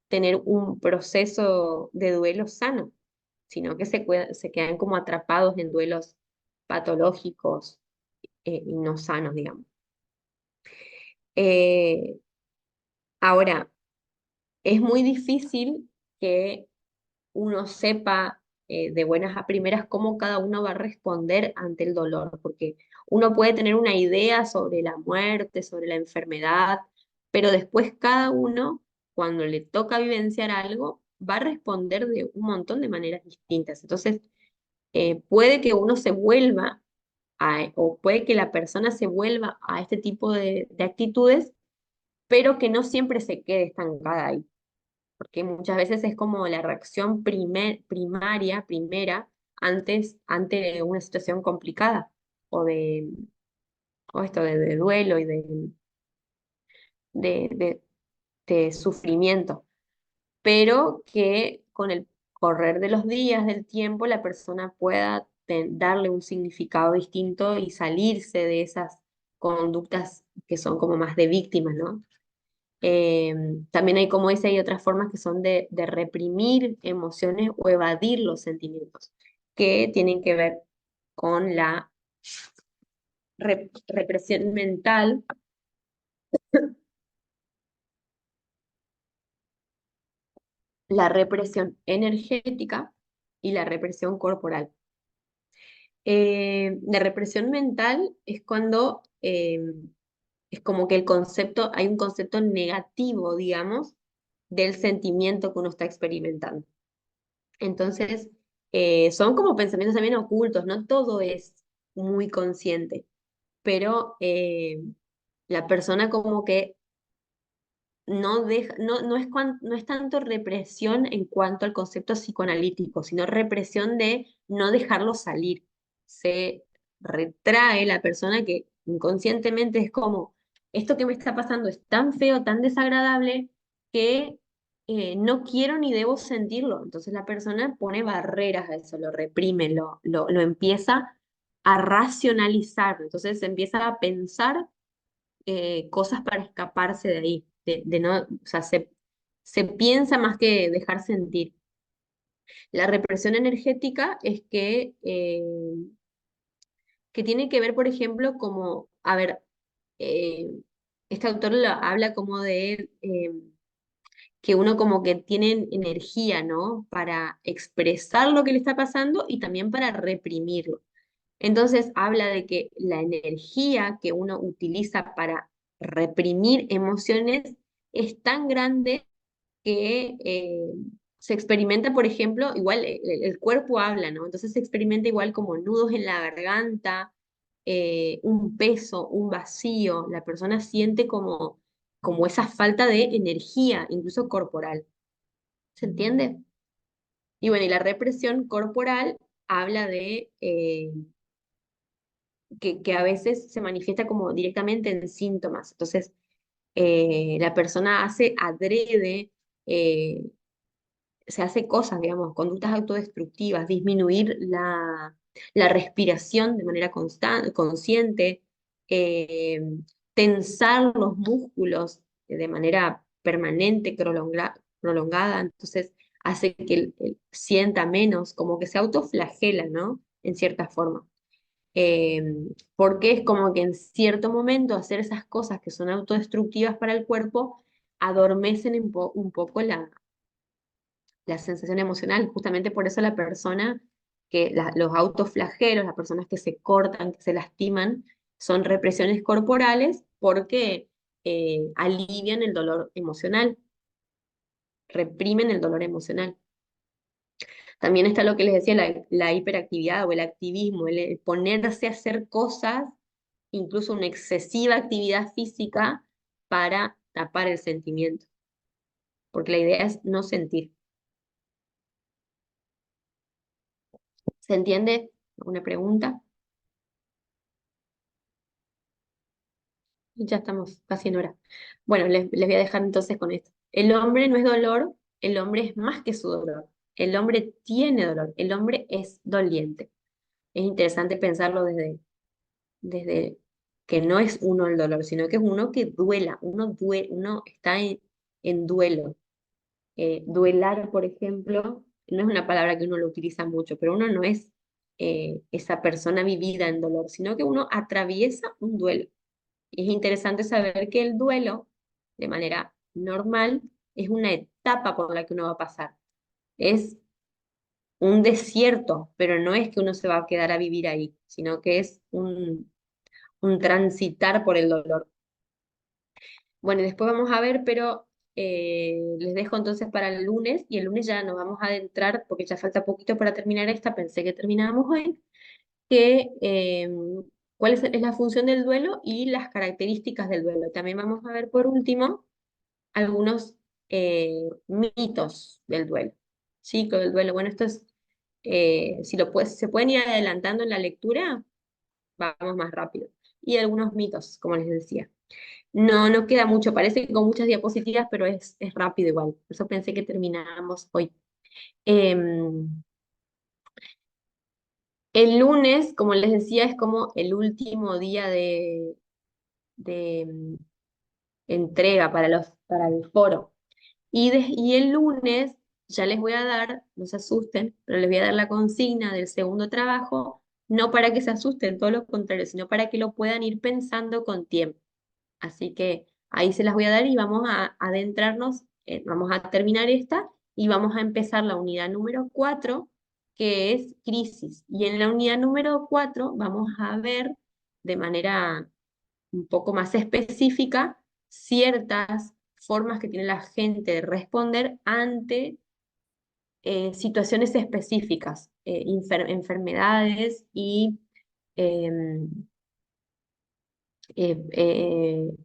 tener un proceso de duelo sano, sino que se quedan como atrapados en duelos patológicos y no sanos, digamos. Eh, ahora, es muy difícil que uno sepa de buenas a primeras cómo cada uno va a responder ante el dolor, porque uno puede tener una idea sobre la muerte, sobre la enfermedad, pero después cada uno, cuando le toca vivenciar algo, va a responder de un montón de maneras distintas. Entonces, puede que uno se vuelva o puede que la persona se vuelva a este tipo de actitudes, pero que no siempre se quede estancada ahí, porque muchas veces es como la reacción primaria, primera, ante una situación complicada o o esto de duelo y de, de- de sufrimiento, pero que con el correr de los días, del tiempo, la persona pueda darle un significado distinto y salirse de esas conductas que son como más de víctimas, ¿no? Eh, También hay, como dice, hay otras formas que son de reprimir emociones o evadir los sentimientos, que tienen que ver con la represión mental, la represión energética y la represión corporal. La represión mental es cuando es como que hay un concepto negativo, digamos, del sentimiento que uno está experimentando. Entonces, son como pensamientos también ocultos, no todo es muy consciente, pero la persona como que no es tanto represión en cuanto al concepto psicoanalítico, sino represión de no dejarlo salir. Se retrae la persona que inconscientemente es como, esto que me está pasando es tan feo, tan desagradable, que no quiero ni debo sentirlo. Entonces la persona pone barreras a eso, lo reprime, lo empieza a racionalizar. Entonces empieza a pensar cosas para escaparse de ahí, de no, o sea, se piensa más que dejar sentir. La represión energética es que tiene que ver, por ejemplo, como, a ver, eh, este autor habla como de que uno como que tiene energía, ¿no? Para expresar lo que le está pasando y también para reprimirlo. Entonces habla de que la energía que uno utiliza para reprimir emociones es tan grande que se experimenta, por ejemplo, igual el cuerpo habla, ¿no? Entonces se experimenta igual como nudos en la garganta, un peso, un vacío, la persona siente como esa falta de energía, incluso corporal. ¿Se entiende? Y bueno, y la represión corporal habla de que a veces se manifiesta como directamente en síntomas. Entonces, la persona hace adrede, eh, se hace cosas, digamos, conductas autodestructivas, disminuir la respiración de manera consciente, eh, tensar los músculos de manera permanente, prolongada, entonces hace que él sienta menos, como que se autoflagela, ¿no? En cierta forma. Eh, Porque es como que en cierto momento hacer esas cosas que son autodestructivas para el cuerpo adormecen un poco la sensación emocional. Justamente por eso la persona los autoflagelos, las personas que se cortan, que se lastiman, son represiones corporales porque alivian el dolor emocional, reprimen el dolor emocional. También está lo que les decía, la hiperactividad o el activismo, el ponerse a hacer cosas, incluso una excesiva actividad física para tapar el sentimiento, porque la idea es no sentir. ¿Se entiende? ¿Alguna pregunta? Ya estamos casi en hora. Bueno, les voy a dejar entonces con esto. El hombre no es dolor, el hombre es más que su dolor. El hombre tiene dolor, el hombre es doliente. Es interesante pensarlo desde que no es uno el dolor, sino que es uno que duela, uno está en duelo. Duelar, por ejemplo, no es una palabra que uno lo utiliza mucho, pero uno no es esa persona vivida en dolor, sino que uno atraviesa un duelo. Y es interesante saber que el duelo, de manera normal, es una etapa por la que uno va a pasar. Es un desierto, pero no es que uno se va a quedar a vivir ahí, sino que es un transitar por el dolor. Bueno, y después vamos a ver, pero les dejo entonces para el lunes, y el lunes ya nos vamos a adentrar, porque ya falta poquito para terminar esta, pensé que terminábamos hoy, que cuál es la función del duelo y las características del duelo. También vamos a ver por último algunos mitos del duelo. Ciclo del duelo. Bueno, esto es, si se pueden ir adelantando en la lectura, vamos más rápido. Y algunos mitos, como les decía. No queda mucho, parece que con muchas diapositivas, pero es rápido igual. Por eso pensé que terminábamos hoy. Em, el lunes, como les decía, es como el último día de entrega para el foro. Y el lunes ya les voy a dar, no se asusten, pero les voy a dar la consigna del segundo trabajo, no para que se asusten, todo lo contrario, sino para que lo puedan ir pensando con tiempo. Así que ahí se las voy a dar y vamos a adentrarnos, vamos a terminar esta y vamos a empezar la unidad número 4, que es crisis. Y en la unidad número 4 vamos a ver de manera un poco más específica ciertas formas que tiene la gente de responder ante situaciones específicas, enfermedades y em, eh, eh,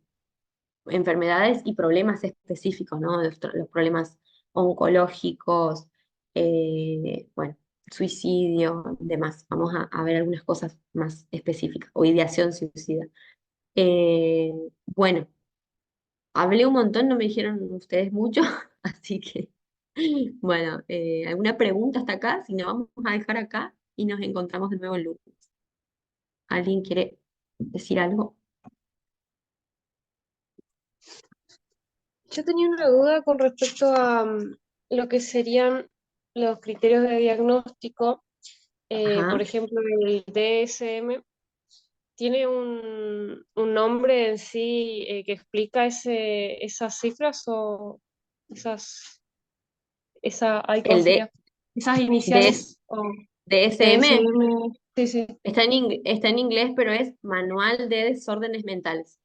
enfermedades y problemas específicos, ¿no? Los problemas oncológicos, bueno, suicidio, demás. Vamos a ver algunas cosas más específicas, o ideación suicida. Eh, bueno, hablé un montón, no me dijeron ustedes mucho, así que, bueno, ¿alguna pregunta hasta acá? Si no, vamos a dejar acá y nos encontramos de nuevo el lunes. ¿Alguien quiere decir algo? Yo tenía una duda con respecto a lo que serían los criterios de diagnóstico. Por Ajá. ejemplo, el DSM tiene un nombre en sí que explica esas cifras o esas, ay, ¿cómo El sería? Esas de iniciales o DSM DSM. Sí, sí. está en inglés, pero es Manual de Desórdenes Mentales.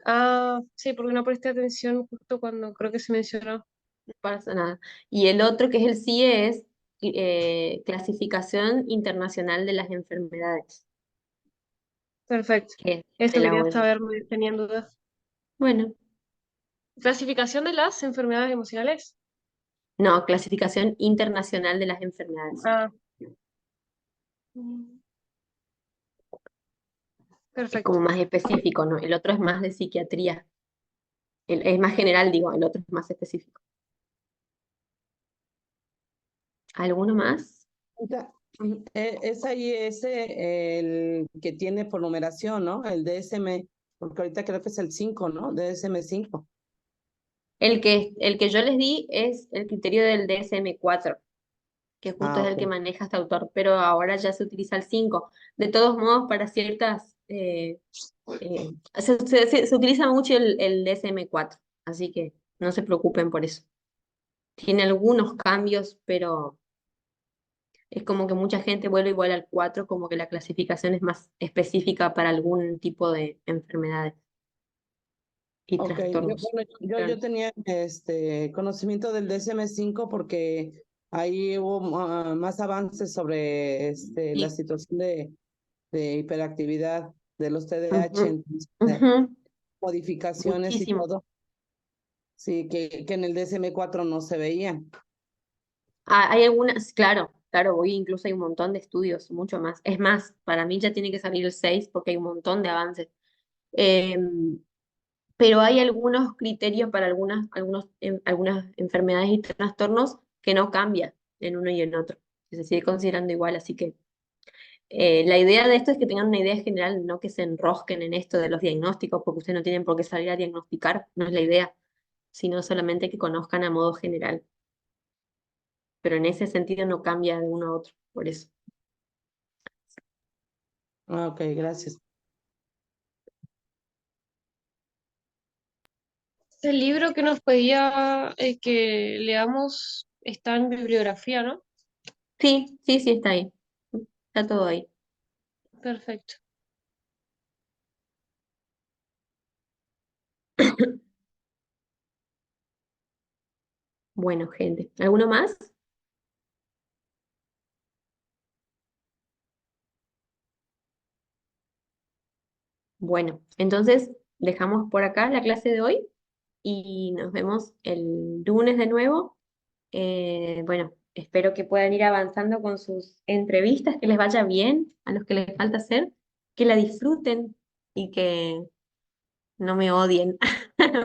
Ah, sí, porque no presté atención justo cuando creo que se mencionó. No pasa nada. Y el otro, que es el CIE, es Clasificación Internacional de las Enfermedades, Perfecto. que es de Eso la quería OMS. saber, me tenían dudas. Bueno, Clasificación de las enfermedades emocionales. no, Clasificación Internacional de las Enfermedades. Ah, Es perfecto. como más específico, ¿no? El otro es más de psiquiatría. Es más general, digo, el otro es más específico. ¿Alguno más? Es ahí ese el que tiene por numeración, ¿no? El DSM, porque ahorita creo que es el 5, ¿no? DSM-5. El que yo les di es el criterio del DSM-4, que justo Ah, es el que ok. maneja este autor, pero ahora ya se utiliza el 5. De todos modos, para ciertas... se utiliza mucho el DSM-4, así que no se preocupen por eso. Tiene algunos cambios, pero es como que mucha gente vuelve igual al 4, como que la clasificación es más específica para algún tipo de enfermedades y Ok, trastornos. bueno, yo Pero tenía conocimiento del DSM-5 porque ahí hubo más avances sobre la sí, situación de hiperactividad de los TDAH, ujú, entonces, ujú, modificaciones y muchísimo. todo, sí, que en el DSM-4 no se veían. Hay algunas, claro, claro, hoy incluso hay un montón de estudios, mucho más. Es más, para mí ya tiene que salir el 6 porque hay un montón de avances. Em, pero hay algunos criterios para algunas enfermedades y trastornos que no cambian en uno y en otro, que se sigue considerando igual, así que la idea de esto es que tengan una idea general, no que se enrosquen en esto de los diagnósticos, porque ustedes no tienen por qué salir a diagnosticar, no es la idea, sino solamente que conozcan a modo general. Pero en ese sentido no cambia de uno a otro, por eso. Ah, ok, gracias. El libro que nos pedía que leamos está en bibliografía, ¿no? Sí, sí, sí, está ahí. Está todo ahí. Perfecto. Bueno, gente. ¿Alguno más? Bueno, entonces dejamos por acá la clase de hoy y nos vemos el lunes de nuevo. Bueno, espero que puedan ir avanzando con sus entrevistas, que les vaya bien a los que les falta hacer, que la disfruten y que no me odien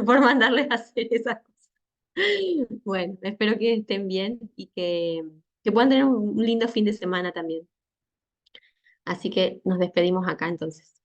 por mandarles a hacer esas cosas. Bueno, espero que estén bien y que puedan tener un lindo fin de semana también. Así que nos despedimos acá entonces.